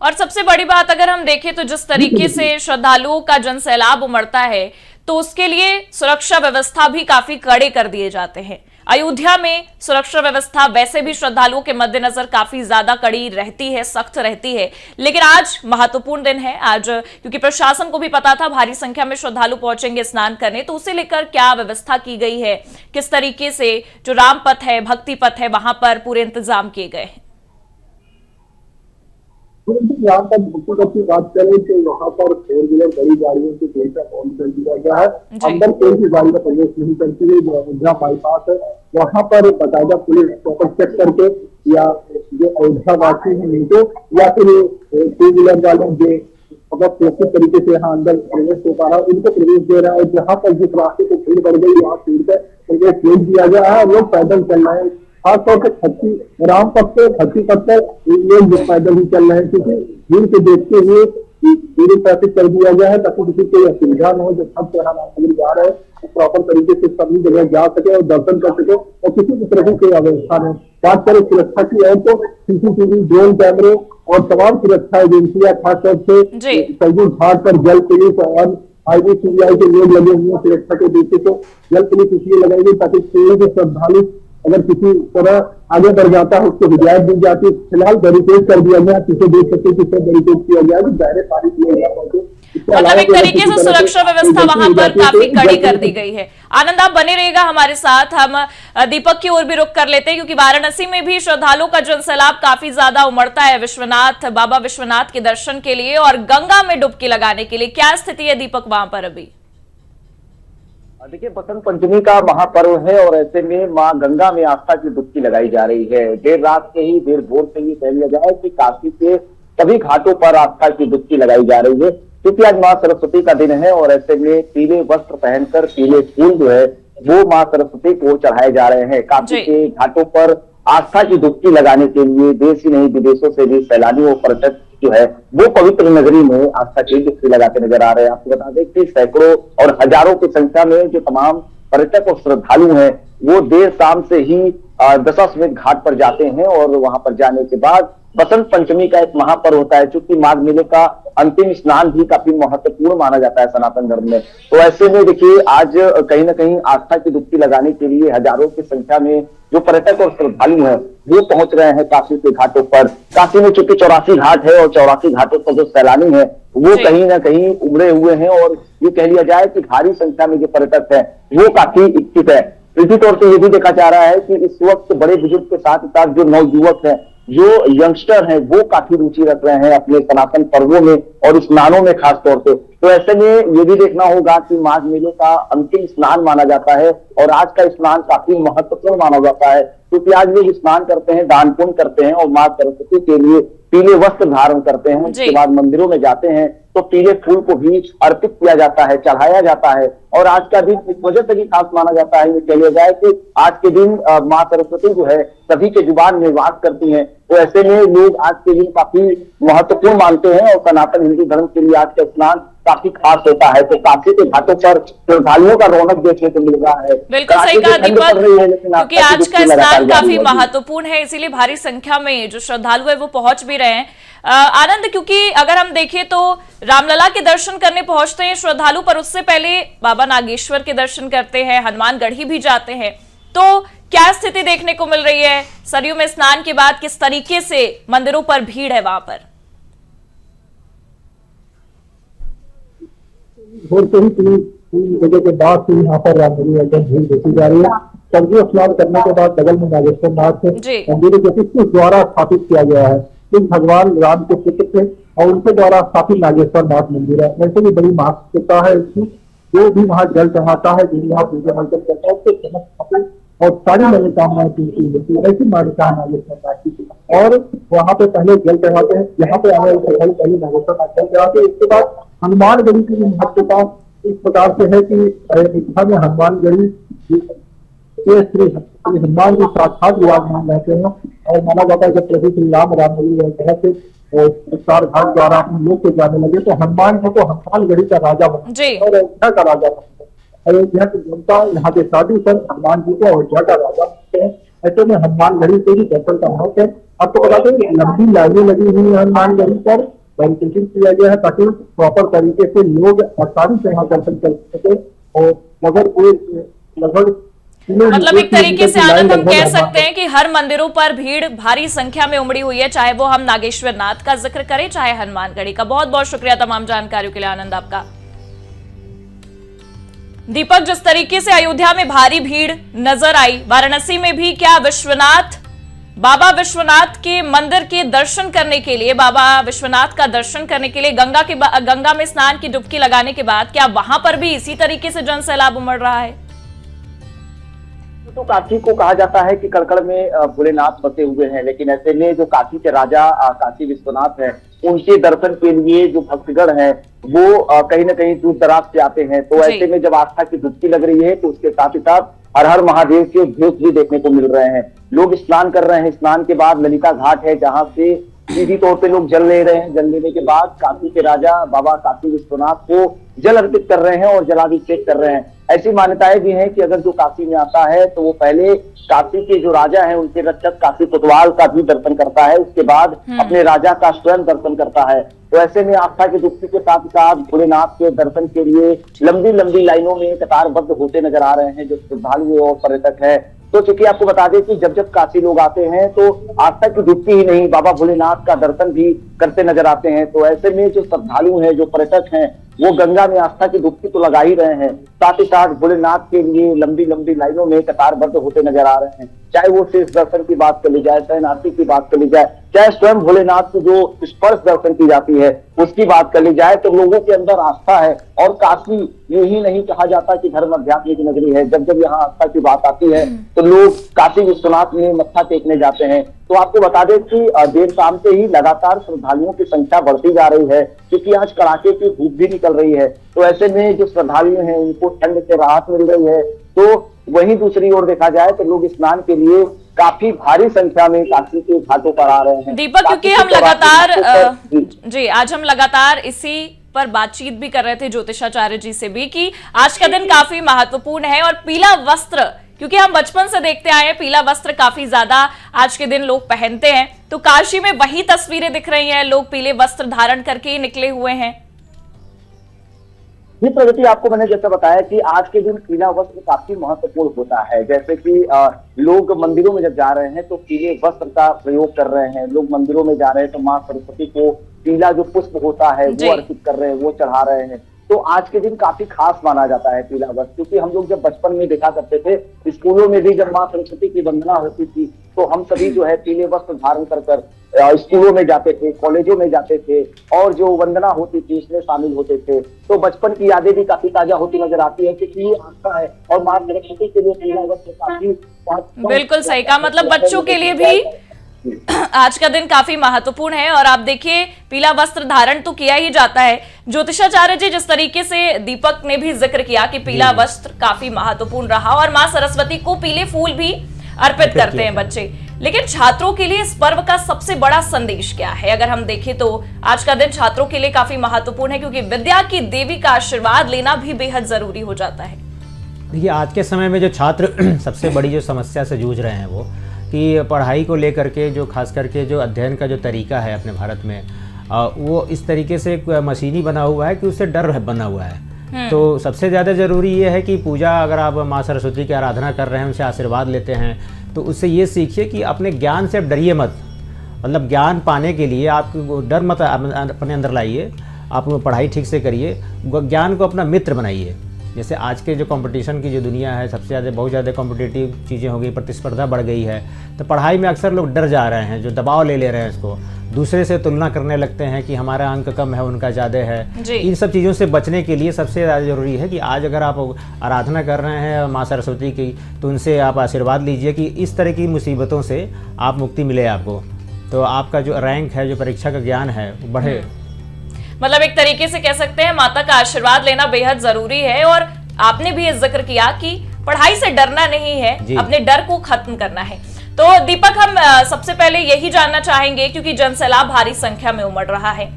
A: और सबसे बड़ी बात अगर हम देखें तो जिस तरीके से श्रद्धालुओं का जनसैलाब उमड़ता है, तो उसके लिए सुरक्षा व्यवस्था भी काफी कड़े कर दिए जाते हैं। अयोध्या में सुरक्षा व्यवस्था वैसे भी श्रद्धालुओं के मद्देनजर काफी ज्यादा कड़ी रहती है, सख्त रहती है, लेकिन आज महत्वपूर्ण दिन है। आज क्योंकि प्रशासन को भी पता था भारी संख्या में श्रद्धालु पहुंचेंगे स्नान करने, तो उसे लेकर क्या व्यवस्था की गई है, किस तरीके से जो राम पथ है, भक्ति पथ है, वहां पर पूरे इंतजाम किए गए हैं?
G: यहाँ पर भक्ति की बात करें तो यहाँ पर 4 व्हीलर बड़ी गाड़ियों की सुविधा बंद कर दिया गया है। अंदर कोई भी गाड़ी का प्रवेश नहीं करती है। जो अयोध्या बाईपास है वहाँ पर बाकायदा पुलिस प्रॉपर चेक करके, या जो अयोध्या वासी है उनको, या फिर 2 व्हीलर वाले जो बहुत सुरक्षित तरीके से यहाँ अंदर प्रवेश हो पा रहा है, उनको प्रवेश दे रहा है। जहाँ पर जिस रास्ते को भीड़ बढ़ गई, वहाँ भीड़ पर प्रवेश भेज दिया गया है। लोग पैदल चल रहे हैं, खासतौर से राम पथ पे, भक्ति पथ पर लोग पैदल ही चल रहे हैं, क्योंकि भीड़ को देखते हुए पूरी ट्रैफिक कर दिया गया है ताकि किसी को असुविधा न हो। जो भक्त यहाँ रामनगरी जा रहे हैं वो प्रॉपर तरीके से सभी जगह जा सके और दर्शन कर सके और किसी भी तरह की अव्यवस्था नहीं। बात करें सुरक्षा की और तो सीसीटीवी, ड्रोन कैमरे और तमाम सुरक्षा एजेंसियां खासतौर से सरयू घाट पर जल पुलिस और IBCBI के लोग लगे हुए हैं सुरक्षा के दृष्टि से। जल पुलिस इसलिए लगाएंगे ताकि कोई भी श्रद्धालु अगर किसी तरह आगे बढ़ जाता है उसको हिदायत दी जाती है। फिलहाल बैरिकेड कर दिया गया, पीछे देख सकते हैं किससे बैरिकेड किया गया है, दायरे पानी किया गया।
A: मतलब एक तरीके से सुरक्षा व्यवस्था वहां पर काफी कड़ी कर दी गई है। आनंद, आप बने रहिएगा हमारे साथ। हम दीपक की ओर भी रुख कर लेते हैं क्योंकि वाराणसी में भी श्रद्धालुओं का जनसैलाब काफी ज्यादा उमड़ता है विश्वनाथ, बाबा विश्वनाथ के दर्शन के लिए और गंगा में डुबकी लगाने के लिए। क्या स्थिति है दीपक वहां पर अभी?
H: देखिए, बसंत पंचमी का महापर्व है और ऐसे में मां गंगा में आस्था की डुबकी लगाई जा रही है। देर रात से ही, देर भोर से ही कह लिया जाए कि काशी के सभी घाटों पर आस्था की डुबकी लगाई जा रही है क्योंकि आज मां सरस्वती का दिन है और ऐसे में पीले वस्त्र पहनकर पीले फूल जो है वो मां सरस्वती को चढ़ाए जा रहे हैं। काशी के घाटों पर आस्था की डुबकी लगाने के लिए देश ही नहीं विदेशों से भी सैलानी और पर्यटक जो है वो पवित्र नगरी में आस्था की डुबकी लगाते नजर आ रहे हैं। आपको बता दें कि सैकड़ों और हजारों की संख्या में जो तमाम पर्यटक और श्रद्धालु हैं वो देर शाम से ही दशाश्वमेध घाट पर जाते हैं और वहां पर जाने के बाद बसंत पंचमी का एक महापर्व होता है। चूंकि माघ मेले का अंतिम स्नान भी काफी महत्वपूर्ण माना जाता है सनातन धर्म में, तो ऐसे में देखिए आज कहीं ना कहीं आस्था की डुबकी लगाने के लिए हजारों की संख्या में जो पर्यटक और श्रद्धालु हैं वो पहुंच रहे हैं काशी के घाटों पर। काशी में चूंकि 84 घाट है और 84 घाटों पर जो सैलानी है वो कहीं ना कहीं उमड़े हुए हैं और ये कह लिया जाए कि भारी संख्या में जो पर्यटक है वो काफी इच्छुक है। इसी तौर से ये भी देखा जा रहा है कि इस वक्त बड़े बुजुर्ग के साथ साथ जो नवयुवक है, जो यंगस्टर हैं, वो काफी रुचि रख रहे हैं अपने सनातन पर्वों में और स्नानों में खास तौर से। तो ऐसे में ये भी देखना होगा कि माघ मेले का अंतिम स्नान माना जाता है और आज का स्नान काफी महत्वपूर्ण माना जाता है क्योंकि आज लोग स्नान करते हैं, दान पुण्य करते हैं और मां सरस्वती के लिए पीले वस्त्र धारण करते हैं। उसके बाद मंदिरों में जाते हैं तो पीले फूल को भी अर्पित किया जाता है, चढ़ाया जाता है। और आज का दिन इस वजह से भी खास माना जाता है, ये कह लिया जाए कि आज के दिन मां सरस्वती जो है सभी के जुबान में वास करती हैं। तो ऐसे में लोग आज के दिन काफी महत्वपूर्ण मानते हैं और सनातन हिंदू धर्म के लिए आज का स्नान काफी खास होता है। तो काशी के घाटों पर श्रद्धालुओं का रौनक देखने को मिल रहा है।
A: बिल्कुल सही कहा दीपक, क्योंकि आज का स्नान काफी महत्वपूर्ण है, इसीलिए भारी संख्या में जो श्रद्धालु है वो पहुंच भी रहे हैं। आनंद, क्योंकि अगर हम देखें तो रामलला के दर्शन करने पहुंचते हैं श्रद्धालु, पर उससे पहले बाबा नागेश्वर के दर्शन करते हैं, हनुमानगढ़ी भी जाते हैं। तो क्या स्थिति देखने को मिल रही है सरयू में स्नान के बाद? किस तरीके से मंदिरों पर भीड़ है वहां पर?
G: भोर से ही 3 बजे के बाद से यहाँ पर रामनगरी एकदम भीड़ देखी जा रही है। सरयू स्नान करने के बाद बगल में नागेश्वर नाथ मंदिर के द्वारा स्थापित किया गया है। भगवान राम के पुत्र थे और उनके द्वारा स्थापित नागेश्वर नाथ मंदिर है। वैसे भी बड़ी महत्वता है इसकी। जो भी वहाँ जल चढ़ाता है, जो यहाँ पूजा अर्चन करता है उसके समझ और सारी मनोकामनाएं पूरी होती है। ऐसी मान्यता है नागेश्वर नाथ की। और वहाँ पे पहले जल चढ़ाते हैं, यहाँ पे आने वाले पहले नागेश्वर नाथ जल चढ़ाते हैं। इसके बाद हनुमानगढ़ी की महत्वता इस प्रकार से है कि अयोध्या में हनुमानगढ़ी श्री हनुमान जी साक्षात विराजमान रहते हैं और माना जाता है जब प्रभु श्री राम रामनगरी से चार घाट द्वारा हम लोग के जाने लगे तो हनुमान जी को हनुमानगढ़ी का राजा बना और अयोध्या का राजा बना। अयोध्या की जनता यहाँ के साधु संत हनुमान जी को अयोध्या का राजा बनते हैं। ऐसे में हनुमानगढ़ी से ही दर्शन का महत्व है। आपको बता दें लंबी लाइनें लगी हुई है हनुमानगढ़ी पर, वेरिफिकेशन किया गया है ताकि प्रॉपर तरीके से लोग आसानी से यहाँ दर्शन कर सके। और मगर लगभग
A: मतलब एक तरीके से आनंद हम कह सकते हैं कि हर मंदिरों पर भीड़ भारी संख्या में उमड़ी हुई है, चाहे वो हम नागेश्वर नाथ का जिक्र करें चाहे हनुमानगढ़ी का। बहुत बहुत शुक्रिया तमाम जानकारियों के लिए आनंद आपका। दीपक, जिस तरीके से अयोध्या में भारी भीड़ नजर आई, वाराणसी में भी क्या बाबा विश्वनाथ के मंदिर के दर्शन करने के लिए, बाबा विश्वनाथ का दर्शन करने के लिए गंगा में स्नान की डुबकी लगाने के बाद क्या वहां पर भी इसी तरीके से जन सैलाब उमड़ रहा है?
H: तो काशी को कहा जाता है कि कड़कड़ में भोलेनाथ बसे हुए हैं, लेकिन ऐसे में जो काशी के राजा काशी विश्वनाथ हैं उनके दर्शन के लिए जो भक्तगण हैं वो कहीं ना कहीं दूर दराज से आते हैं। तो ऐसे में जब आस्था की डुबकी लग रही है तो उसके साथ ही साथ हर हर महादेव के उद्घोष भी देखने को मिल रहे हैं। लोग स्नान कर रहे हैं। स्नान के बाद ललिता घाट है जहां से सीधी तौर पे लोग जल ले रहे हैं। जल लेने के बाद काशी के राजा बाबा काशी विश्वनाथ को जल अर्पित कर रहे हैं और जलाभिषेक कर रहे हैं। ऐसी मान्यताएं भी हैं कि अगर जो काशी में आता है तो वो पहले काशी के जो राजा हैं उनके रक्षक काशी कोतवाल का भी दर्शन करता है, उसके बाद अपने राजा का स्वयं दर्शन करता है। तो ऐसे में आस्था की डुबकी के साथ साथ भोलेनाथ के दर्शन के लिए लंबी लंबी लाइनों में कतारबद्ध होते नजर आ रहे हैं जो श्रद्धालु और पर्यटक है। तो चूंकि आपको बता दें कि जब जब काशी लोग आते हैं तो आस्था की डुबकी ही नहीं, बाबा भोलेनाथ का दर्शन भी करते नजर आते हैं। तो ऐसे में जो श्रद्धालु हैं, जो पर्यटक हैं, वो गंगा में आस्था की डुबकी तो लगा ही रहे हैं, साथ ही साथ भोलेनाथ के लिए लंबी लंबी लाइनों में कतारबद्ध होते नजर आ रहे हैं। चाहे वो शीर्ष दर्शन की बात कर ली जाए, चाहे नासिक की बात कर ली जाए, चाहे स्वयं भोलेनाथ की जो स्पर्श दर्शन की जाती है उसकी बात कर ली जाए, तो लोगों के अंदर आस्था है। और काशी यूं ही नहीं कहा जाता कि धर्म अध्यात्म की नगरी है, जब जब यहाँ आस्था की बात आती है तो लोग काशी विश्वनाथ में मत्था टेकने जाते हैं। तो आपको बता दें कि देर शाम से ही लगातार श्रद्धालुओं की संख्या बढ़ती जा रही है, क्योंकि आज कड़ाके की धूप भी निकल रही है। तो ऐसे में जो श्रद्धालु हैं उनको ठंड से राहत मिल रही है। तो वहीं दूसरी ओर देखा जाए तो लोग स्नान के लिए काफी भारी संख्या में काशी के घाटों पर आ रहे हैं।
A: दीपक, क्योंकि हम लगातार आज हम लगातार इसी पर बातचीत भी कर रहे थे ज्योतिषाचार्य जी से भी कि आज का दिन काफी महत्वपूर्ण है और पीला वस्त्र, क्योंकि हम बचपन से देखते आए हैं पीला वस्त्र काफी ज्यादा आज के दिन लोग पहनते हैं, तो काशी में वही तस्वीरें दिख रही हैं, लोग पीले वस्त्र धारण करके ही निकले हुए हैं।
H: ये प्रगति आपको मैंने जैसे बताया कि आज के दिन पीला वस्त्र काफी महत्वपूर्ण होता है। जैसे कि लोग मंदिरों में जब जा रहे हैं तो पीले वस्त्र का प्रयोग कर रहे हैं। लोग मंदिरों में जा रहे हैं तो माँ सरस्वती को पीला जो पुष्प होता है वो अर्पित कर रहे हैं, वो चढ़ा रहे हैं। तो आज के दिन काफी खास माना जाता है पीला वस्त्र, क्योंकि हम लोग जब बचपन में देखा करते थे स्कूलों में भी जब माँ सरस्वती की वंदना होती थी तो हम सभी जो है पीले वस्त्र धारण कर स्कूलों में जाते थे, कॉलेजों में जाते थे और जो वंदना होती थी उसमें शामिल होते थे। तो बचपन की यादें भी काफी ताजा होती नजर आती है, क्योंकि ये आस्था है और माँ सरस्वती के लिए पीला वस्त्र काफी
A: बिल्कुल सही कहा, मतलब बच्चों के लिए भी आज का दिन काफी महत्वपूर्ण है। और आप देखिए पीला वस्त्र धारण तो किया ही जाता है। ज्योतिषाचार्य जी, जिस तरीके से दीपक ने भी जिक्र किया कि पीला वस्त्र काफी महत्वपूर्ण रहा और मां सरस्वती को पीले फूल भी अर्पित करते हैं बच्चे, लेकिन छात्रों के लिए इस पर्व का सबसे बड़ा संदेश क्या है? अगर हम देखें तो आज का दिन छात्रों के लिए काफी महत्वपूर्ण है, क्योंकि विद्या की देवी का आशीर्वाद लेना भी बेहद जरूरी हो जाता है।
B: देखिए आज के समय में जो छात्र सबसे बड़ी जो समस्या से जूझ रहे हैं वो कि पढ़ाई को लेकर के जो खास करके जो अध्ययन का जो तरीका है अपने भारत में वो इस तरीके से मशीनी बना हुआ है कि उससे डर बना हुआ है। तो सबसे ज़्यादा ज़रूरी ये है कि पूजा, अगर आप माँ सरस्वती की आराधना कर रहे हैं, उनसे आशीर्वाद लेते हैं, तो उससे ये सीखिए कि अपने ज्ञान से डरिए मत। मतलब ज्ञान पाने के लिए आप डर मत अपने अंदर लाइए, आप पढ़ाई ठीक से करिए, ज्ञान को अपना मित्र बनाइए। जैसे आज के जो कंपटीशन की जो दुनिया है, सबसे ज़्यादा बहुत ज़्यादा कॉम्पिटिटिव चीज़ें हो गई, प्रतिस्पर्धा बढ़ गई है, तो पढ़ाई में अक्सर लोग डर जा रहे हैं, जो दबाव ले रहे हैं इसको, दूसरे से तुलना करने लगते हैं कि हमारा अंक कम है, उनका ज़्यादा है। इन सब चीज़ों से बचने के लिए सबसे ज़्यादा ज़रूरी है कि आज अगर आप आराधना कर रहे हैं माँ सरस्वती की, तो उनसे आप आशीर्वाद लीजिए कि इस तरह की मुसीबतों से आप मुक्ति मिले आपको, तो आपका जो रैंक है, जो परीक्षा का ज्ञान है वो बढ़े।
A: मतलब एक तरीके से कह सकते हैं माता का आशीर्वाद लेना बेहद जरूरी है। और आपने भी ये जिक्र किया कि पढ़ाई से डरना नहीं है, अपने डर को खत्म करना है। तो दीपक, हम सबसे पहले यही जानना चाहेंगे, क्योंकि जनसैलाब भारी संख्या में उमड़ रहा है,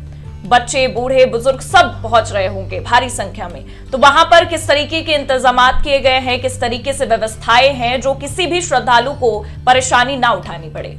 A: बच्चे, बूढ़े, बुजुर्ग सब पहुंच रहे होंगे भारी संख्या में, तो वहां पर किस तरीके के इंतजामात किए गए हैं, किस तरीके से व्यवस्थाएं हैं जो किसी भी श्रद्धालु को परेशानी ना उठानी पड़े?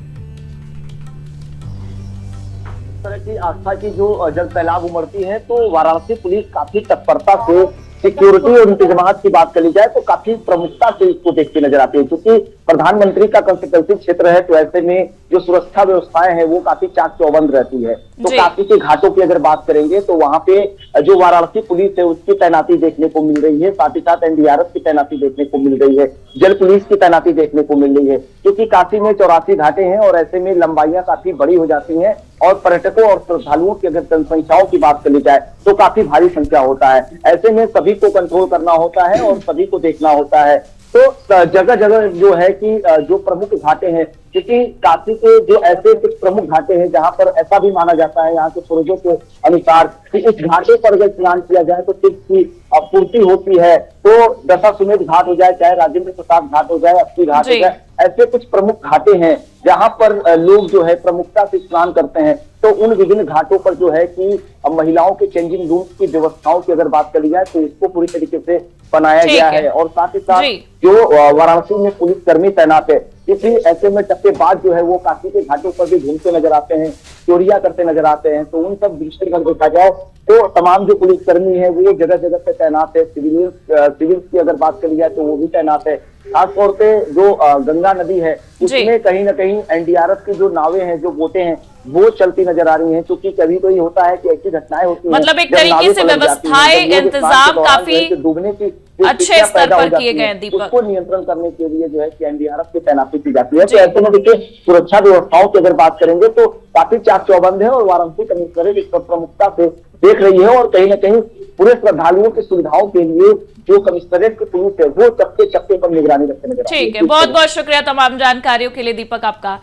H: तरह की आस्था की जो जल सैलाब उमड़ती है तो वाराणसी पुलिस काफी तत्परता से सिक्योरिटी और इंतजामात की बात कर ली जाए तो काफी प्रमुखता से इसको देखती नजर आती है, क्योंकि प्रधानमंत्री का कंस्टिट्यूंसी क्षेत्र है, तो ऐसे में जो सुरक्षा व्यवस्थाएं हैं वो काफी चाक चौबंद रहती है। तो काशी के घाटों की अगर बात करेंगे तो वहां पे जो वाराणसी पुलिस है उसकी तैनाती देखने को मिल रही है, साथ ही साथ एनडीआरएफ की तैनाती देखने को मिल रही है, जल पुलिस की तैनाती देखने को मिल रही है, क्योंकि काशी में 84 घाटे हैं और ऐसे में लंबाइयां काफी बड़ी हो जाती हैं और पर्यटकों और श्रद्धालुओं की अगर जनसंख्याओं की बात कर ली जाए तो काफी भारी संख्या होता है। ऐसे में सभी को कंट्रोल करना होता है और सभी को देखना होता है। तो जगह जगह जो है कि जो प्रमुख घाटे हैं, क्योंकि काशी के जो ऐसे कुछ प्रमुख घाटे हैं जहां पर ऐसा भी माना जाता है यहाँ के पूर्वजों के अनुसार कि इस घाटे पर अगर स्नान किया जाए तो तीर्थ की पूर्ति होती है। तो दशाश्वमेध घाट हो जाए, चाहे राजेंद्र प्रसाद घाट हो जाए, अस्सी घाट हो जाए, ऐसे कुछ प्रमुख घाटे हैं जहां पर लोग जो है प्रमुखता से स्नान करते हैं। तो उन विभिन्न घाटों पर जो है कि महिलाओं के चेंजिंग रूम की व्यवस्थाओं की अगर बात करी जाए तो इसको पूरी तरीके से बनाया गया है। और साथ ही साथ जो वाराणसी में पुलिसकर्मी तैनात है, इसी ऐसे में टप्पेबाज जो है वो काशी के घाटों पर भी घूमते नजर आते हैं, चोरियां करते नजर आते हैं। तो उन सब दृष्टि अगर देखा जाए तो तमाम जो पुलिसकर्मी है वो जगह जगह पे तैनात है। सिविल की अगर बात करी जाए तो वो भी तैनात है। खासतौर पे जो गंगा नदी है उसमें कहीं ना कहीं एनडीआरएफ की जो नावें हैं, जो बोटें हैं, वो चलती नजर आ रही हैं। क्योंकि कभी कोई होता है कि ऐसी घटनाएं होती हैं,
A: मतलब एक तरीके से व्यवस्थाएं, इंतजाम काफी
H: डूबने की
A: अच्छे स्तर पर किए गए हैं दीपक।
H: उसको नियंत्रण करने के लिए जो है कि एनडीआरएफ की तैनाती की जाती है। तो ऐसे में देखिए सुरक्षा व्यवस्थाओं की अगर बात करेंगे तो काफी चाक चौबंद है और वाराणसी कमिश्नरेट इस पर प्रमुखता से देख रही है। और कहीं ना कहीं पूरे श्रद्धालुओं की सुविधाओं के लिए जो कमिश्नरेट की पुलिस है वो चप्पे चप्पे पर निगरानी रखने नजर।
A: ठीक है, बहुत बहुत शुक्रिया तमाम जानकारियों के लिए दीपक आपका।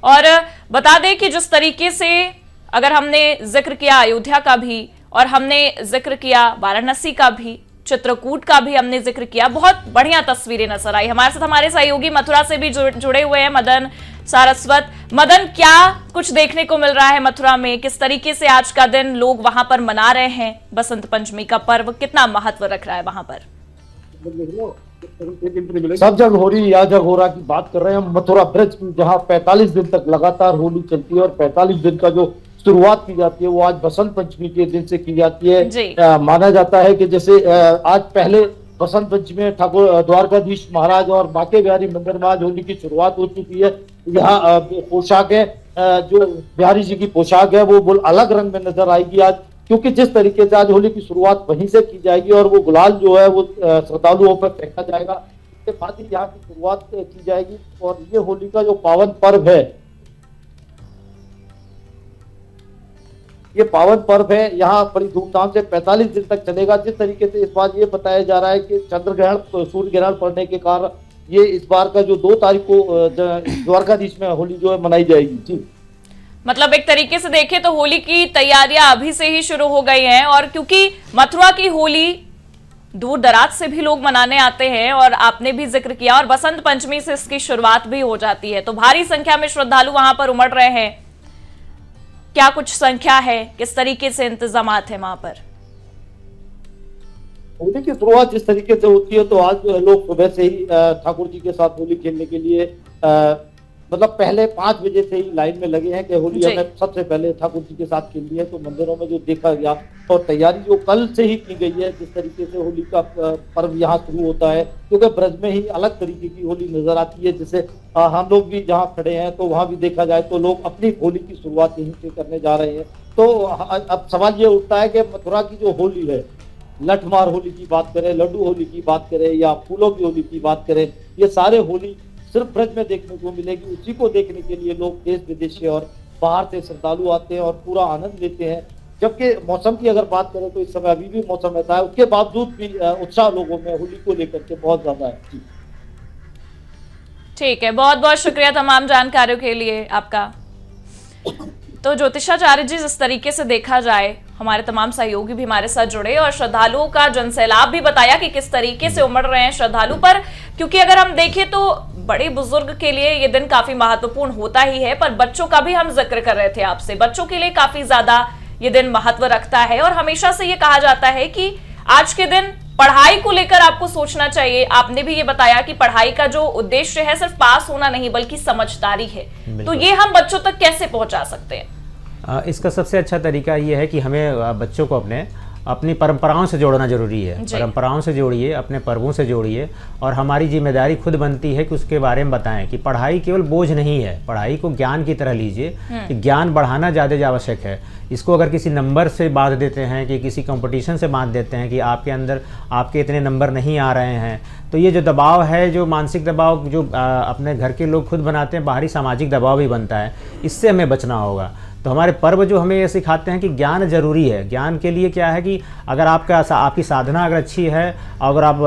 A: और बता दें कि जिस तरीके से अगर हमने जिक्र किया अयोध्या का भी और हमने जिक्र किया वाराणसी का भी, चित्रकूट का भी हमने जिक्र किया, बहुत बढ़िया तस्वीरें नजर आई। हमारे साथ हमारे सहयोगी मथुरा से भी जुड़े हुए हैं मदन सारस्वत। मदन, क्या कुछ देखने को मिल रहा है मथुरा में? किस तरीके से आज का दिन लोग वहां पर मना रहे हैं? बसंत पंचमी का पर्व कितना महत्व रख रहा है वहां पर?
I: सब जगह हो रही, या जगह हो रहा की बात कर रहे हैं हम मथुरा ब्रज की, जहाँ 45 दिन तक लगातार होली चलती है और 45 दिन का जो शुरुआत की जाती है वो आज बसंत पंचमी के दिन से की जाती है। माना जाता है कि जैसे आज पहले बसंत पंचमी में ठाकुर द्वारकाधीश महाराज और बांके बिहारी मंदिर में आज होली की शुरुआत हो चुकी है। यहाँ पोशाक है, जो बिहारी जी की पोशाक है वो अलग रंग में नजर आएगी आज, क्योंकि जिस तरीके से आज होली की शुरुआत वहीं से की जाएगी और वो गुलाल जो है वो श्रद्धालुओं पर फेंका जाएगा। इसके बाद ही यहाँ की शुरुआत की जाएगी। और ये होली का जो पावन पर्व है, ये पावन पर्व है, यहाँ बड़ी धूमधाम से 45 दिन तक चलेगा। जिस तरीके से इस बार ये बताया जा रहा है कि चंद्र ग्रहण, सूर्य ग्रहण पड़ने के कारण ये इस बार का जो 2 तारीख को द्वारकाधीश में होली जो है मनाई जाएगी। जी,
A: मतलब एक तरीके से देखें तो होली की तैयारियां अभी से ही शुरू हो गई हैं। और क्योंकि मथुरा की होली दूर दराज से भी लोग मनाने आते हैं और आपने भी जिक्र किया, और बसंत पंचमी से इसकी शुरुआत भी हो जाती है, तो भारी संख्या में श्रद्धालु वहां पर उमड़ रहे हैं। क्या कुछ संख्या है, किस तरीके से इंतजामात है वहां पर?
I: होली की शुरुआत जिस तरीके से होती है तो आज लोग सुबह से ही ठाकुर जी के साथ होली खेलने के लिए मतलब पहले 5 बजे से ही लाइन में लगे हैं कि होली हमें सबसे पहले ठाकुर जी के साथ खेलनी है। तो मंदिरों में जो देखा गया और तैयारी जो कल से ही की गई है, जिस तरीके से होली का पर्व यहाँ शुरू होता है, क्योंकि ब्रज में ही अलग तरीके की होली नजर आती है। जैसे हम लोग भी जहाँ खड़े हैं तो वहाँ भी देखा जाए तो लोग अपनी होली की शुरुआत यहीं से करने जा रहे हैं। तो अब सवाल ये उठता है कि मथुरा की जो होली है, लठमार होली की बात करें, लड्डू होली की बात करें या फूलों की होली की बात करें, ये सारे होली सिर्फ ब्रज में देखने को मिलेगी। उसी को देखने के लिए लोग देश विदेश से और बाहर से श्रद्धालु आते हैं और पूरा आनंद लेते हैं। जबकि मौसम की अगर बात करें तो इस समय अभी भी मौसम ऐसा है, उसके बावजूद भी उत्साह लोगों में होली को लेकर के बहुत ज्यादा है।
A: ठीक है, बहुत बहुत शुक्रिया तमाम जानकारियों के लिए आपका। तो ज्योतिषाचार्य जी, जिस तरीके से देखा जाए, हमारे तमाम सहयोगी भी हमारे साथ जुड़े और श्रद्धालुओं का जनसैलाब भी बताया कि किस तरीके से उमड़ रहे हैं श्रद्धालु पर। क्योंकि अगर हम देखें तो बड़े बुजुर्ग के लिए ये दिन काफी महत्वपूर्ण होता ही है, पर बच्चों का भी हम जिक्र कर रहे थे आपसे, बच्चों के लिए काफी ज्यादा ये दिन महत्व रखता है। और हमेशा से ये कहा जाता है कि आज के दिन पढ़ाई को लेकर आपको सोचना चाहिए। आपने भी ये बताया कि पढ़ाई का जो उद्देश्य है सिर्फ पास होना नहीं बल्कि समझदारी है। तो ये हम बच्चों तक कैसे पहुंचा सकते हैं?
B: इसका सबसे अच्छा तरीका ये है कि हमें बच्चों को अपनी परंपराओं से जोड़ना जरूरी है। परंपराओं से जोड़िए, अपने पर्वों से जोड़िए, और हमारी जिम्मेदारी खुद बनती है कि उसके बारे में बताएं कि पढ़ाई केवल बोझ नहीं है, पढ़ाई को ज्ञान की तरह लीजिए कि ज्ञान बढ़ाना ज़्यादा आवश्यक है। इसको अगर किसी नंबर से बांध देते हैं कि किसी कंपटीशन से बांध देते हैं कि आपके अंदर आपके इतने नंबर नहीं आ रहे हैं, तो ये जो दबाव है, जो मानसिक दबाव जो अपने घर के लोग खुद बनाते हैं, बाहरी सामाजिक दबाव भी बनता है, इससे हमें बचना होगा। तो हमारे पर्व जो हमें ये सिखाते हैं कि ज्ञान जरूरी है। ज्ञान के लिए क्या है कि अगर आपकी साधना अगर अच्छी है, अगर आप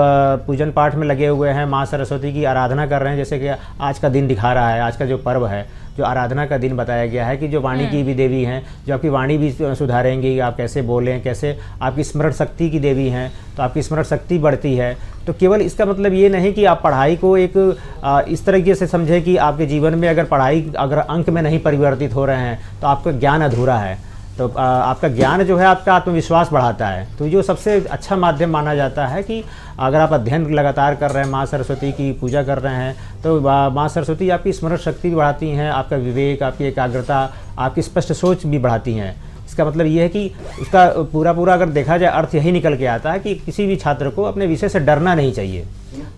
B: पूजन पाठ में लगे हुए हैं, माँ सरस्वती की आराधना कर रहे हैं, जैसे कि आज का दिन दिखा रहा है, आज का जो पर्व है, जो आराधना का दिन बताया गया है कि जो वाणी की भी देवी हैं, जो आपकी वाणी भी सुधारेंगी, आप कैसे बोलें, कैसे आपकी स्मरण शक्ति की देवी हैं, तो आपकी स्मरण शक्ति बढ़ती है। तो केवल इसका मतलब ये नहीं कि आप पढ़ाई को एक इस तरीके से समझें कि आपके जीवन में अगर अंक में नहीं परिवर्तित हो रहे हैं तो आपका ज्ञान अधूरा है। तो आपका ज्ञान जो है आपका आत्मविश्वास बढ़ाता है। तो जो सबसे अच्छा माध्यम माना जाता है कि अगर आप अध्ययन लगातार कर रहे हैं, माँ सरस्वती की पूजा कर रहे हैं, तो माँ सरस्वती आपकी स्मरण शक्ति भी बढ़ाती हैं, आपका विवेक, आपकी एकाग्रता, आपकी स्पष्ट सोच भी बढ़ाती हैं। इसका मतलब ये है कि उसका पूरा अगर देखा जाए अर्थ यही निकल के आता है कि किसी भी छात्र को अपने विषय से डरना नहीं चाहिए।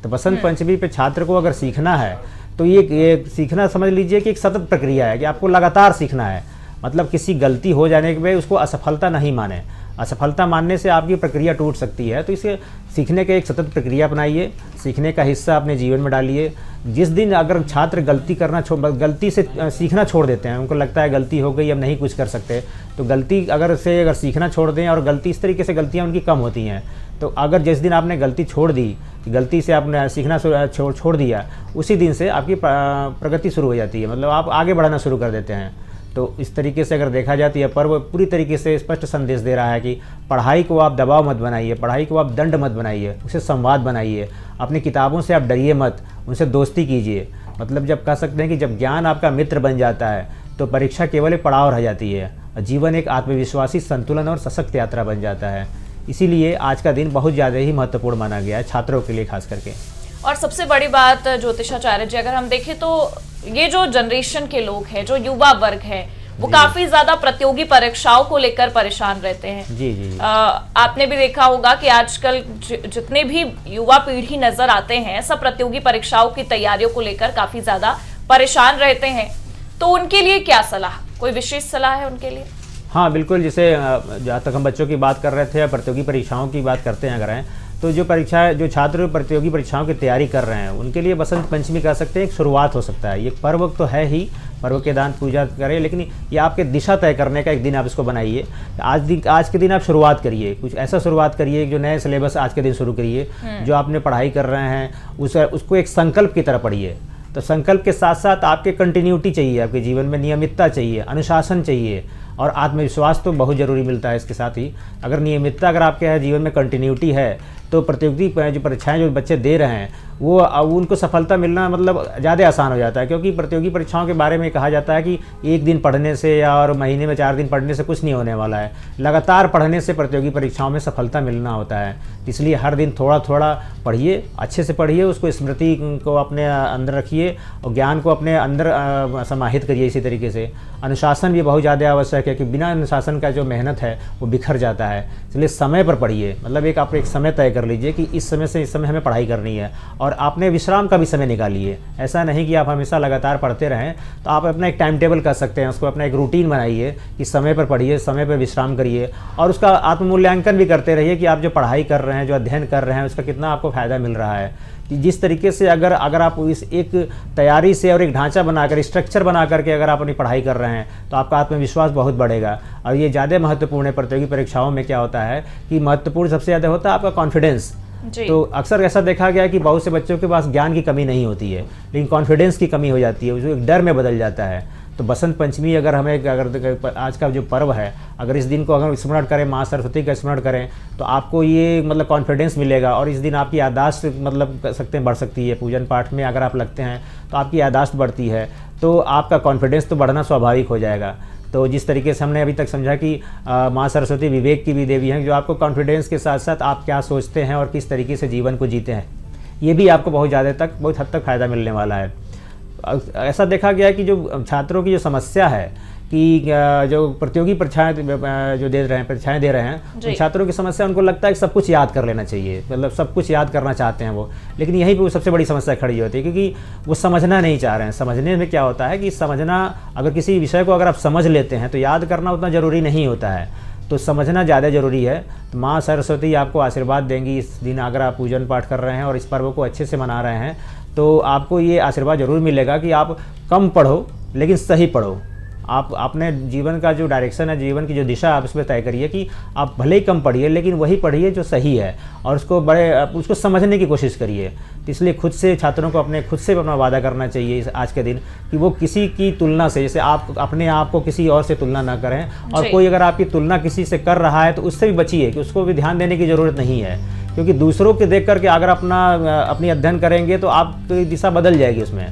B: तो बसंत पंचमी पे छात्र को अगर सीखना है तो ये सीखना समझ लीजिए कि एक सतत प्रक्रिया है कि आपको लगातार सीखना है। मतलब किसी गलती हो जाने के बाद उसको असफलता नहीं माने। असफलता मानने से आपकी प्रक्रिया टूट सकती है। तो इसे सीखने का एक सतत प्रक्रिया अपनाइए, सीखने का हिस्सा अपने जीवन में डालिए। जिस दिन अगर छात्र गलती से सीखना छोड़ देते हैं, उनको लगता है गलती हो गई अब नहीं कुछ कर सकते, तो गलती अगर सीखना छोड़ दें और गलती इस तरीके से गलतियाँ उनकी कम होती हैं। तो अगर जिस दिन आपने गलती छोड़ दी, गलती से आपने सीखना छोड़ दिया, उसी दिन से आपकी प्रगति शुरू हो जाती है, मतलब आप आगे बढ़ना शुरू कर देते हैं। तो इस तरीके से अगर देखा जाए तो यह पर्व पूरी तरीके से स्पष्ट संदेश दे रहा है कि पढ़ाई को आप दबाव मत बनाइए, पढ़ाई को आप दंड मत बनाइए, उसे संवाद बनाइए। अपनी किताबों से आप डरिए मत, उनसे दोस्ती कीजिए। मतलब जब कह सकते हैं कि जब ज्ञान आपका मित्र बन जाता है तो परीक्षा केवल एक पड़ाव रह जाती है, जीवन एक आत्मविश्वासी संतुलन और सशक्त यात्रा बन जाता है। इसीलिए आज का दिन बहुत ज़्यादा ही महत्वपूर्ण माना गया है छात्रों के लिए खास करके।
A: और सबसे बड़ी बात ज्योतिषाचार्य जी, अगर हम देखें तो ये जो जनरेशन के लोग हैं, जो युवा वर्ग है, वो काफी ज्यादा प्रतियोगी परीक्षाओं को लेकर परेशान रहते हैं।
B: जी।
A: आपने भी देखा होगा कि आजकल जितने भी युवा पीढ़ी नजर आते हैं, सब प्रतियोगी परीक्षाओं की तैयारियों को लेकर काफी ज्यादा परेशान रहते हैं। तो उनके लिए क्या सलाह, कोई विशेष सलाह है उनके लिए?
B: हाँ बिल्कुल, जैसे जहाँ तक हम बच्चों की बात कर रहे थे, प्रतियोगी परीक्षाओं की बात करते हैं अगर हैं, तो जो छात्र प्रतियोगी परीक्षाओं की तैयारी कर रहे हैं उनके लिए बसंत पंचमी कह सकते हैं एक शुरुआत हो सकता है। ये पर्व तो है ही, पर्व के दान पूजा करें, लेकिन ये आपके दिशा तय करने का एक दिन आप इसको बनाइए। आज के दिन आप शुरुआत करिए, कुछ ऐसा शुरुआत करिए जो नए सिलेबस आज के दिन शुरू करिए। जो आपने पढ़ाई कर रहे हैं उसको एक संकल्प की तरह पढ़िए। तो संकल्प के साथ साथ आपके कंटिन्यूटी चाहिए, आपके जीवन में नियमितता चाहिए, अनुशासन चाहिए और आत्मविश्वास तो बहुत ज़रूरी मिलता है इसके साथ ही। अगर नियमितता अगर आपके जीवन में कंटिन्यूटी है तो प्रतियोगी जो परीक्षाएं जो बच्चे दे रहे हैं वो उनको सफलता मिलना मतलब ज़्यादा आसान हो जाता है। क्योंकि प्रतियोगी परीक्षाओं के बारे में कहा जाता है कि एक दिन पढ़ने से या और महीने में 4 दिन पढ़ने से कुछ नहीं होने वाला है, लगातार पढ़ने से प्रतियोगी परीक्षाओं में सफलता मिलना होता है। इसलिए हर दिन थोड़ा थोड़ा पढ़िए, अच्छे से पढ़िए, उसको स्मृति को अपने अंदर रखिए और ज्ञान को अपने अंदर समाहित करिए। इसी तरीके से अनुशासन भी बहुत ज़्यादा आवश्यक है कि बिना अनुशासन का जो मेहनत है वो बिखर जाता है। इसलिए समय पर पढ़िए, मतलब आप एक समय तय कर लीजिए कि इस समय से इस समय हमें पढ़ाई करनी है और आपने विश्राम का भी समय निकालिए। ऐसा नहीं कि आप हमेशा लगातार पढ़ते रहें, तो आप अपना एक टाइम टेबल कर सकते हैं, उसको अपना एक रूटीन बनाइए कि समय पर पढ़िए, समय पर विश्राम करिए और उसका आत्ममूल्यांकन भी करते रहिए कि आप जो पढ़ाई कर रहे हैं, जो अध्ययन कर रहे हैं, उसका कितना आपको फ़ायदा मिल रहा है। कि जिस तरीके से अगर आप इस एक तैयारी से और एक ढांचा बनाकर, स्ट्रक्चर बना करके अगर आप अपनी पढ़ाई कर रहे हैं तो आपका आत्मविश्वास बहुत बढ़ेगा। और ये ज़्यादा महत्वपूर्ण है प्रतियोगी परीक्षाओं में। क्या होता है कि महत्वपूर्ण सबसे ज़्यादा होता है आपका कॉन्फिडेंस। तो अक्सर ऐसा देखा गया है कि बहुत से बच्चों के पास ज्ञान की कमी नहीं होती है, लेकिन कॉन्फिडेंस की कमी हो जाती है, उसको एक डर में बदल जाता है। तो बसंत पंचमी अगर आज का जो पर्व है, अगर इस दिन को अगर स्मरण करें, माँ सरस्वती का स्मरण करें, तो आपको ये मतलब कॉन्फिडेंस मिलेगा और इस दिन आपकी याददाश्त मतलब कर सकते हैं बढ़ सकती है। पूजन पाठ में अगर आप लगते हैं तो आपकी याददाश्त बढ़ती है, तो आपका कॉन्फिडेंस तो बढ़ना स्वाभाविक हो जाएगा। तो जिस तरीके से हमने अभी तक समझा कि माँ सरस्वती विवेक की भी देवी हैं, जो आपको कॉन्फिडेंस के साथ साथ आप क्या सोचते हैं और किस तरीके से जीवन को जीते हैं, ये भी आपको बहुत हद तक फ़ायदा मिलने वाला है। ऐसा देखा गया कि जो छात्रों की जो समस्या है कि जो प्रतियोगी परीक्षाएं परीक्षाएं दे रहे हैं, उन छात्रों की समस्या, उनको लगता है कि सब कुछ याद कर लेना चाहिए, मतलब सब कुछ याद करना चाहते हैं वो, लेकिन यहीं पे वो सबसे बड़ी समस्या खड़ी होती है क्योंकि वो समझना नहीं चाह रहे हैं। समझने में क्या होता है कि समझना, अगर किसी विषय को अगर आप समझ लेते हैं तो याद करना उतना ज़रूरी नहीं होता है, तो समझना ज़्यादा ज़रूरी है। तो माँ सरस्वती आपको आशीर्वाद देंगी इस दिन अगर आप पूजन पाठ कर रहे हैं और इस पर्व को अच्छे से मना रहे हैं, तो आपको ये आशीर्वाद ज़रूर मिलेगा कि आप कम पढ़ो लेकिन सही पढ़ो। आप अपने जीवन का जो डायरेक्शन है, जीवन की जो दिशा आप इसमें तय करिए कि आप भले ही कम पढ़िए लेकिन वही पढ़िए जो सही है, और उसको समझने की कोशिश करिए। तो इसलिए खुद से छात्रों को खुद से अपना वादा करना चाहिए आज के दिन कि वो किसी की तुलना से, जैसे आप अपने आप को किसी और से तुलना ना करें, और कोई अगर आपकी तुलना किसी से कर रहा है तो उससे भी बचिए, कि उसको भी ध्यान देने की ज़रूरत नहीं है, क्योंकि दूसरों के देख करके अगर अपनी अध्ययन करेंगे तो आपकी दिशा बदल जाएगी उसमें।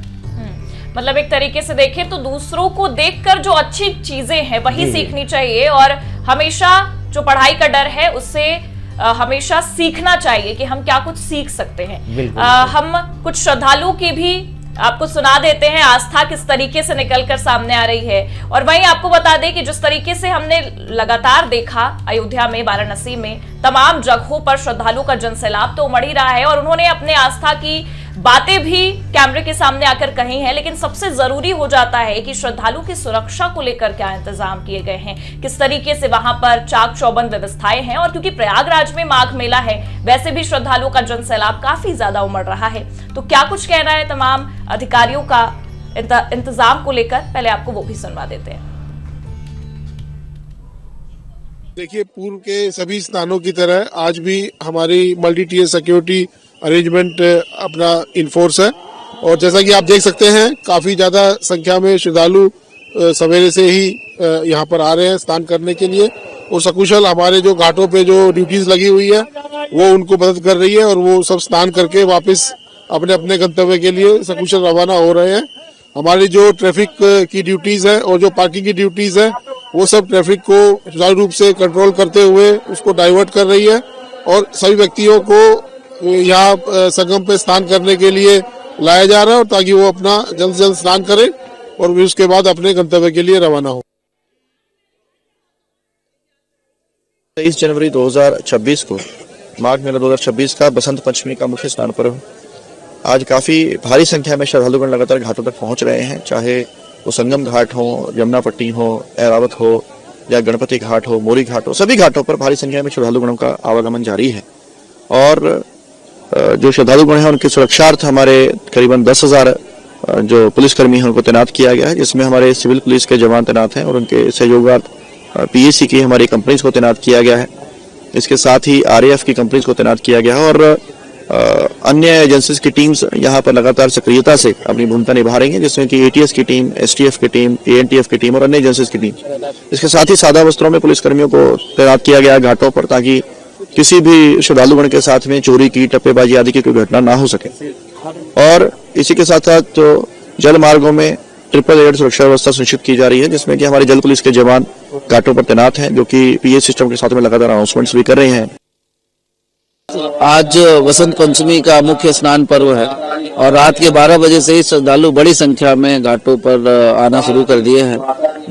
A: मतलब एक तरीके से देखें तो दूसरों को देखकर जो अच्छी चीजें हैं वही सीखनी चाहिए, और हमेशा जो पढ़ाई का डर है उससे हमेशा सीखना चाहिए कि हम क्या कुछ सीख सकते हैं। हम कुछ श्रद्धालुओं की भी आपको सुना देते हैं आस्था किस तरीके से निकलकर सामने आ रही है। और वहीं आपको बता दें कि जिस तरीके से हमने लगातार देखा अयोध्या में, वाराणसी में, तमाम जगहों पर श्रद्धालुओं का जनसैलाब तो उमड़ ही रहा है, और उन्होंने अपने आस्था की बातें भी कैमरे के सामने आकर कही हैं। लेकिन सबसे जरूरी हो जाता है कि श्रद्धालुओं की सुरक्षा को लेकर क्या इंतजाम किए गए हैं, किस तरीके से वहां पर चाक चौबंद व्यवस्थाएं हैं। और क्योंकि प्रयागराज में माघ मेला है, वैसे भी श्रद्धालुओं का जनसैलाब काफी ज्यादा उमड़ रहा है। तो क्या कुछ कहना है तमाम अधिकारियों का इंतजाम को लेकर, पहले आपको वो भी सुनवा देते हैं।
J: देखिए, पूर्व के सभी स्थानों की तरह आज भी हमारी मल्टी टीयर सिक्योरिटी अरेंजमेंट अपना इनफोर्स है, और जैसा कि आप देख सकते हैं काफी ज्यादा संख्या में श्रद्धालु सवेरे से ही यहाँ पर आ रहे हैं स्नान करने के लिए, और सकुशल हमारे जो घाटों पे जो ड्यूटीज लगी हुई है वो उनको मदद कर रही है, और वो सब स्नान करके वापस अपने अपने गंतव्य के लिए सकुशल रवाना हो रहे हैं। हमारी जो ट्रैफिक की ड्यूटीज है और जो पार्किंग की ड्यूटीज है वो सब ट्रैफिक को सुचारू रूप से कंट्रोल करते हुए उसको डाइवर्ट कर रही है, और सभी व्यक्तियों को यहाँ संगम पे स्नान करने के लिए लाया जा रहा है, और ताकि वो अपना जल्द से जल्द स्नान करें और फिर उसके बाद अपने गंतव्य के लिए रवाना हो।
K: 23 जनवरी 2026 को माघ मेला 2026 का बसंत पंचमी का मुख्य स्नान पर्व। आज काफी भारी संख्या में श्रद्धालुगण लगातार घाटों तक पहुंच रहे हैं, चाहे वो संगम घाट हो, यमुना पट्टी हो, ऐरावत हो, या गणपति घाट हो, मोरी घाट हो, सभी घाटों पर भारी संख्या में श्रद्धालुगणों का आवागमन जारी है। और जो श्रद्धालुगण हैं उनकी सुरक्षार्थ हमारे करीबन 10,000 जो पुलिसकर्मी हैं उनको तैनात किया गया है, जिसमें हमारे सिविल पुलिस के जवान तैनात हैं, और उनके सहयोगार्थ पीएसी की हमारी कंपनीज को तैनात किया गया है। इसके साथ ही आरएएफ की कंपनीज को तैनात किया गया है, और अन्य एजेंसीज की टीम्स यहाँ पर लगातार सक्रियता से अपनी भूमिका निभा रही हैं, जिसमें कि एटीएस की टीम, एसटीएफ की टीम, एएनटीएफ की टीम और अन्य एजेंसीज की टीम। इसके साथ ही सादा वस्त्रों में पुलिसकर्मियों को तैनात किया गया है घाटों पर, ताकि किसी भी श्रद्धालुगण के साथ में चोरी की, टप्पेबाजी आदि की कोई घटना ना हो सके। और इसी के साथ साथ तो जल मार्गों में ट्रिपल लेयर सुरक्षा व्यवस्था सुनिश्चित की जा रही है, जिसमें कि हमारे जल पुलिस के जवान घाटों पर तैनात हैं, जो कि पीए सिस्टम के साथ में लगातार अनाउंसमेंट्स भी कर रहे हैं।
L: आज वसंत पंचमी का मुख्य स्नान पर्व है, और रात के 12 बजे से ही श्रद्धालु बड़ी संख्या में घाटों पर आना शुरू कर दिए हैं।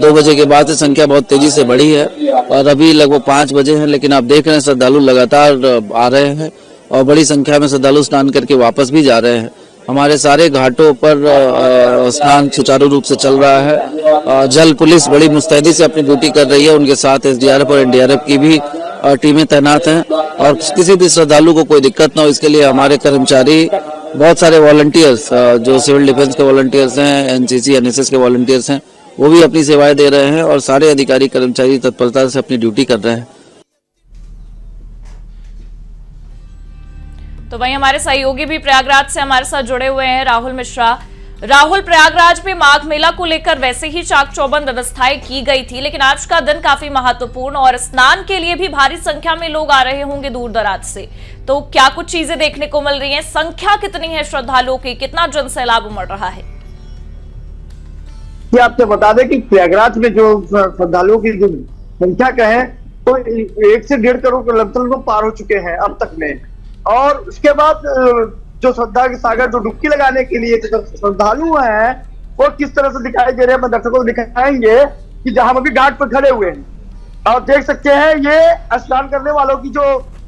L: 2 बजे के बाद से संख्या बहुत तेजी से बढ़ी है, और अभी लगभग 5 बजे हैं, लेकिन आप देख रहे हैं श्रद्धालु लगातार आ रहे हैं, और बड़ी संख्या में श्रद्धालु स्नान करके वापस भी जा रहे हैं। हमारे सारे घाटों पर स्नान सुचारू रूप से चल रहा है। जल पुलिस बड़ी मुस्तैदी से अपनी ड्यूटी कर रही है, उनके साथ एसडीआरएफ और एनडीआरएफ की भी टीमें तैनात हैं, और किसी भी श्रद्धालु को कोई दिक्कत ना हो इसके लिए हमारे कर्मचारी, बहुत सारे वॉलंटियर्स जो सिविल डिफेंस के वॉलंटियर्स हैं, एनसीसी एनएसएस के वॉलंटियर्स हैं, वो भी अपनी सेवाएं दे रहे हैं, और सारे अधिकारी कर्मचारी तत्परता से अपनी ड्यूटी कर रहे हैं।
A: तो वहीं हमारे सहयोगी भी प्रयागराज से हमारे साथ जुड़े हुए हैं, राहुल मिश्रा। राहुल, प्रयागराज में माघ मेला को लेकर वैसे ही चाक चौबंद व्यवस्थाएं की गई थी, लेकिन आज का दिन काफी महत्वपूर्ण, और स्नान के लिए भी भारी संख्या में लोग आ रहे होंगे दूर दराज से। तो क्या कुछ चीजें देखने को मिल रही हैं? संख्या कितनी है श्रद्धालुओं की? कितना जनसैलाब उमड़ रहा है?
C: आपसे बता दें कि प्रयागराज में जो श्रद्धालुओं की जो संख्या का है तो 1 से 1.5 करोड़ के लगभग पार हो चुके हैं अब तक में। और उसके बाद जो श्रद्धा के सागर जो डुबकी लगाने के लिए श्रद्धालु हैं वो किस तरह से दिखाई दे रहे हैं, दर्शकों को दिखाएंगे कि जहां हम अभी घाट पर खड़े हुए हैं और देख सकते हैं ये स्नान करने वालों की जो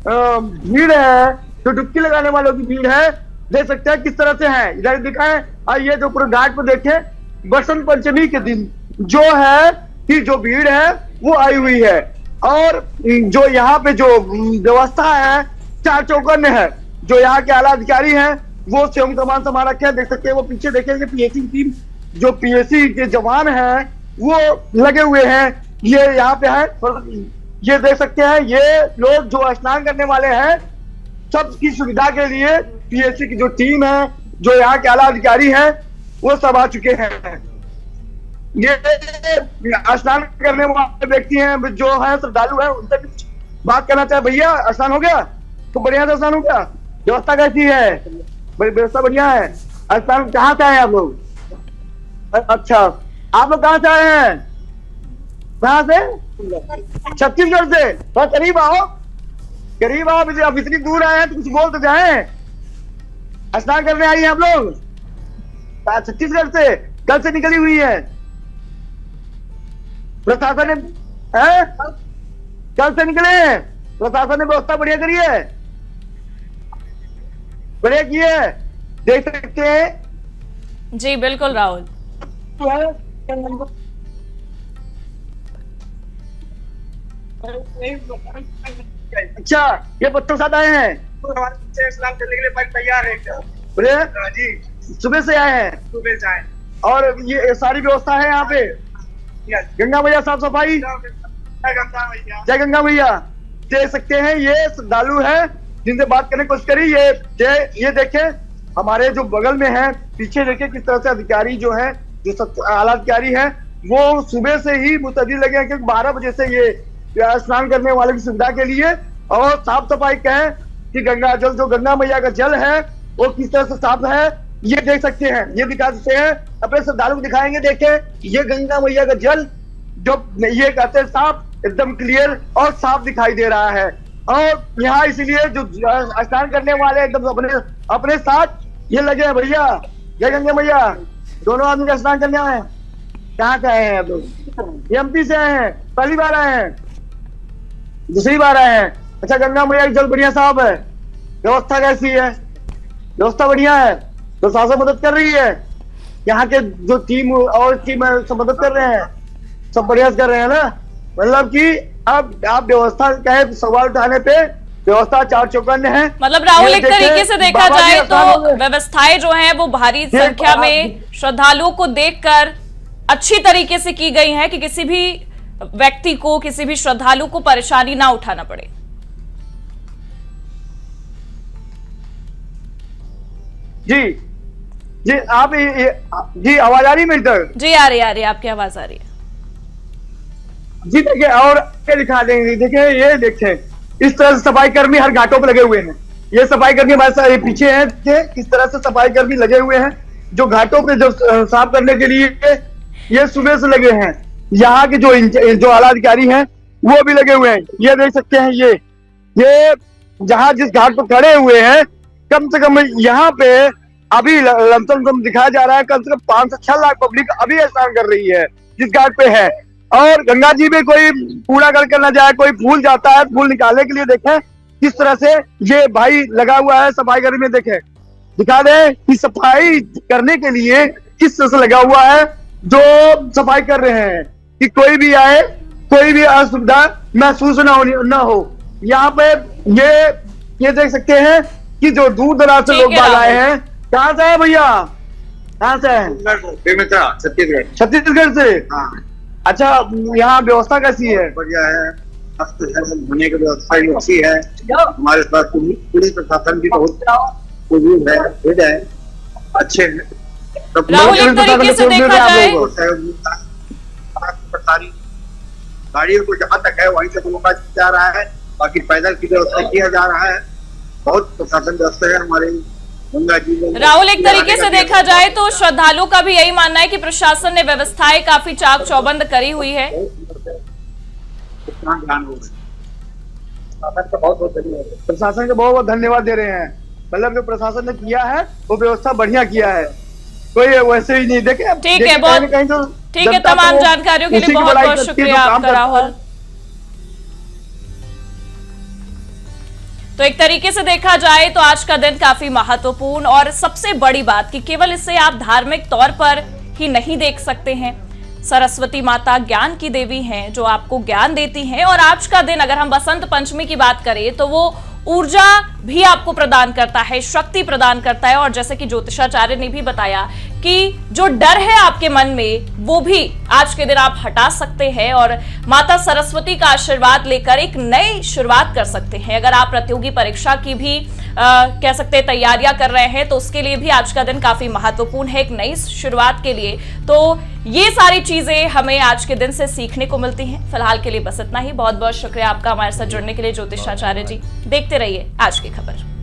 C: भीड़ है, जो डुबकी लगाने वालों की भीड़ है, देख सकते हैं किस तरह से है। इधर दिखाएं, आइए जो पूरे घाट पर देखें, बसंत पंचमी के दिन जो है कि जो भीड़ है वो आई हुई है, और जो यहाँ पे जो व्यवस्था है चार चौकन है, जो यहाँ के आला अधिकारी हैं वो स्वयं कमान संभाल रखे हैं। देख सकते हैं वो पीछे देखेंगे पीएसी टीम, जो पीएसी के जवान हैं
M: वो लगे हुए हैं। ये यहाँ पे है, ये देख सकते हैं, ये लोग जो स्नान करने वाले हैं सबकी सुविधा के लिए पीएचसी की जो टीम है, जो यहाँ के आला अधिकारी हैं, वो सब आ चुके हैं। ये स्नान करने वाले व्यक्ति हैं जो है श्रद्धालु हैं, उनसे भी बात करना चाहे। भैया स्नान हो गया? तो बढ़िया से स्नान हो गया? व्यवस्था कैसी है? व्यवस्था बढ़िया है। स्नान कहाँ से आए आप लोग? अच्छा, आप लोग कहाँ से आए हैं? कहाँ से? छत्तीसगढ़ से। तो करीब आओ, करीब आओ। अब इतनी दूर आए हैं तो कुछ बोल तो जाए। स्नान करने आई हैं आप लोग छत्तीसगढ़ से? कल से निकली हुई है। प्रशासन ने कल से निकले हैं। प्रशासन ने व्यवस्था बढ़िया करी है, बढ़िया की है, देख सकते हैं।
A: जी बिल्कुल राहुल।
M: अच्छा, ये बच्चों साथ आए हैं तो हमारे बच्चे स्नान करने के लिए तैयार है। बोले जी, सुबह से आए हैं? सुबह से आए। और ये सारी व्यवस्था है यहाँ पे? गंगा मैया साफ सफाई। जय गंगा मैया। देख सकते हैं ये श्रद्धालु है जिनसे बात करने की कोशिश करी। ये देखें, हमारे जो बगल में है, पीछे देखें किस तरह से अधिकारी जो है, जो आला अधिकारी है, वो सुबह से ही मुतदी लगे हैं, क्योंकि 12 बजे से ये स्नान करने वाले की सुविधा के लिए और साफ सफाई कहें कि गंगा जल, जो गंगा मैया का जल है वो किस तरह से साफ है, ये देख सकते हैं। ये दिखा सकते हैं, अपने श्रद्धालु को दिखाएंगे। देखें, ये गंगा मैया का जल जो ये कहते हैं साफ, एकदम क्लियर और साफ दिखाई दे रहा है। और यहाँ इसलिए जो स्नान करने वाले एकदम अपने साथ ये लगे हैं। भैया जय गंगा मैया। दोनों आदमी का स्नान करने आए हैं। कहाँ से आए हैं आप लोग? एमपी से आए हैं? पहली बार आए हैं? दूसरी बार आए हैं? अच्छा, गंगा मैया की जल बढ़िया साफ है। व्यवस्था कैसी है? व्यवस्था बढ़िया है। प्रशासन मदद कर रही है? यहाँ के जो टीम और टीम है सब मदद कर रहे हैं? सब बढ़िया कर रहे हैं ना? मतलब कि अब आप व्यवस्था कहे सवाल उठाने पे व्यवस्था चार चौकन्ने है।
A: मतलब राहुल, एक तरीके से देखा जाए तो व्यवस्थाएं जो हैं वो भारी संख्या में श्रद्धालुओं को देखकर अच्छी तरीके से की गई हैं कि किसी भी व्यक्ति को, किसी भी श्रद्धालु को परेशानी ना उठाना पड़े।
M: जी जी, आप जी आवाज आ रही है मेरी तरफ?
A: जी आ रही है, आपकी आवाज आ रही है।
M: जी देखिए, और क्या दिखा देंगे। देखिए, ये देखें, इस तरह से सफाई कर्मी हर घाटों पर लगे हुए हैं। ये सफाई कर्मी हमारे साथ पीछे हैं कि किस तरह से सफाई कर्मी लगे हुए हैं, जो घाटों पे जो साफ करने के लिए ये सुबह से लगे हैं। यहाँ के जो आला अधिकारी हैं वो भी लगे हुए हैं। ये देख सकते हैं, ये जहाँ जिस घाट पर खड़े हुए हैं, कम से कम यहाँ पे अभी लमसम दिखाया जा रहा है कम से कम 5 से 6 लाख पब्लिक अभी स्नान कर रही है जिस घाट पे है। और गंगा जी में कोई कूड़ा करके ना जाए, कोई फूल जाता है, फूल निकालने के लिए देखें किस तरह से ये भाई लगा हुआ है सफाई कर्मी में। देखें, दिखा दे कि सफाई करने के लिए किस तरह से लगा हुआ है, जो सफाई कर रहे हैं कि कोई भी आए, कोई भी असुविधा महसूस ना हो। यहाँ पे ये देख सकते हैं कि जो दूर दराज से लोग बाग आए हैं। कहाँ से है भैया? कहाँ से है? छत्तीसगढ़ से। अच्छा, यहाँ व्यवस्था कैसी है?
N: बढ़िया है, होने की व्यवस्था भी अच्छी है। हमारे पास पुलिस प्रशासन भी बहुत है, अच्छे हैं।
A: राहुल, एक तरीके से देखा जाए
N: सरकारी गाड़ियों को जहाँ तक है वहीं से मौका जा रहा है, बाकी पैदल की व्यवस्था किया जा रहा है। बहुत प्रशासन व्यवस्था है हमारे गंगा जी में।
A: राहुल, एक तरीके से देखा जाए तो श्रद्धालुओं का भी यही मानना है कि प्रशासन ने व्यवस्थाएं काफी चाक चौबंद करी हुई है।
M: प्रशासन का बहुत बहुत धन्यवाद दे रहे हैं। मतलब जो प्रशासन ने किया है वो व्यवस्था बढ़िया किया है, कोई वैसे ही नहीं। देखे,
A: ठीक है, बहुत ठीक है। तमाम जानकारियों के लिए बहुत बहुत शुक्रिया आपका राहुल। तो एक तरीके से देखा जाए तो आज का दिन काफी महत्वपूर्ण, और सबसे बड़ी बात कि केवल इसे आप धार्मिक तौर पर ही नहीं देख सकते हैं। सरस्वती माता ज्ञान की देवी हैं जो आपको ज्ञान देती हैं, और आज का दिन अगर हम बसंत पंचमी की बात करें तो वो ऊर्जा भी आपको प्रदान करता है, शक्ति प्रदान करता है। और जैसे कि ज्योतिषाचार्य ने भी बताया कि जो डर है आपके मन में वो भी आज के दिन आप हटा सकते हैं और माता सरस्वती का आशीर्वाद लेकर एक नई शुरुआत कर सकते हैं। अगर आप प्रतियोगी परीक्षा की भी कह सकते हैं तैयारियां कर रहे हैं तो उसके लिए भी आज का दिन काफी महत्वपूर्ण है, एक नई शुरुआत के लिए। तो ये सारी चीजें हमें आज के दिन से सीखने को मिलती हैं। फिलहाल के लिए बस इतना ही। बहुत बहुत शुक्रिया आपका हमारे साथ जुड़ने के लिए ज्योतिषाचार्य जी। देखते रहिए आज की खबर।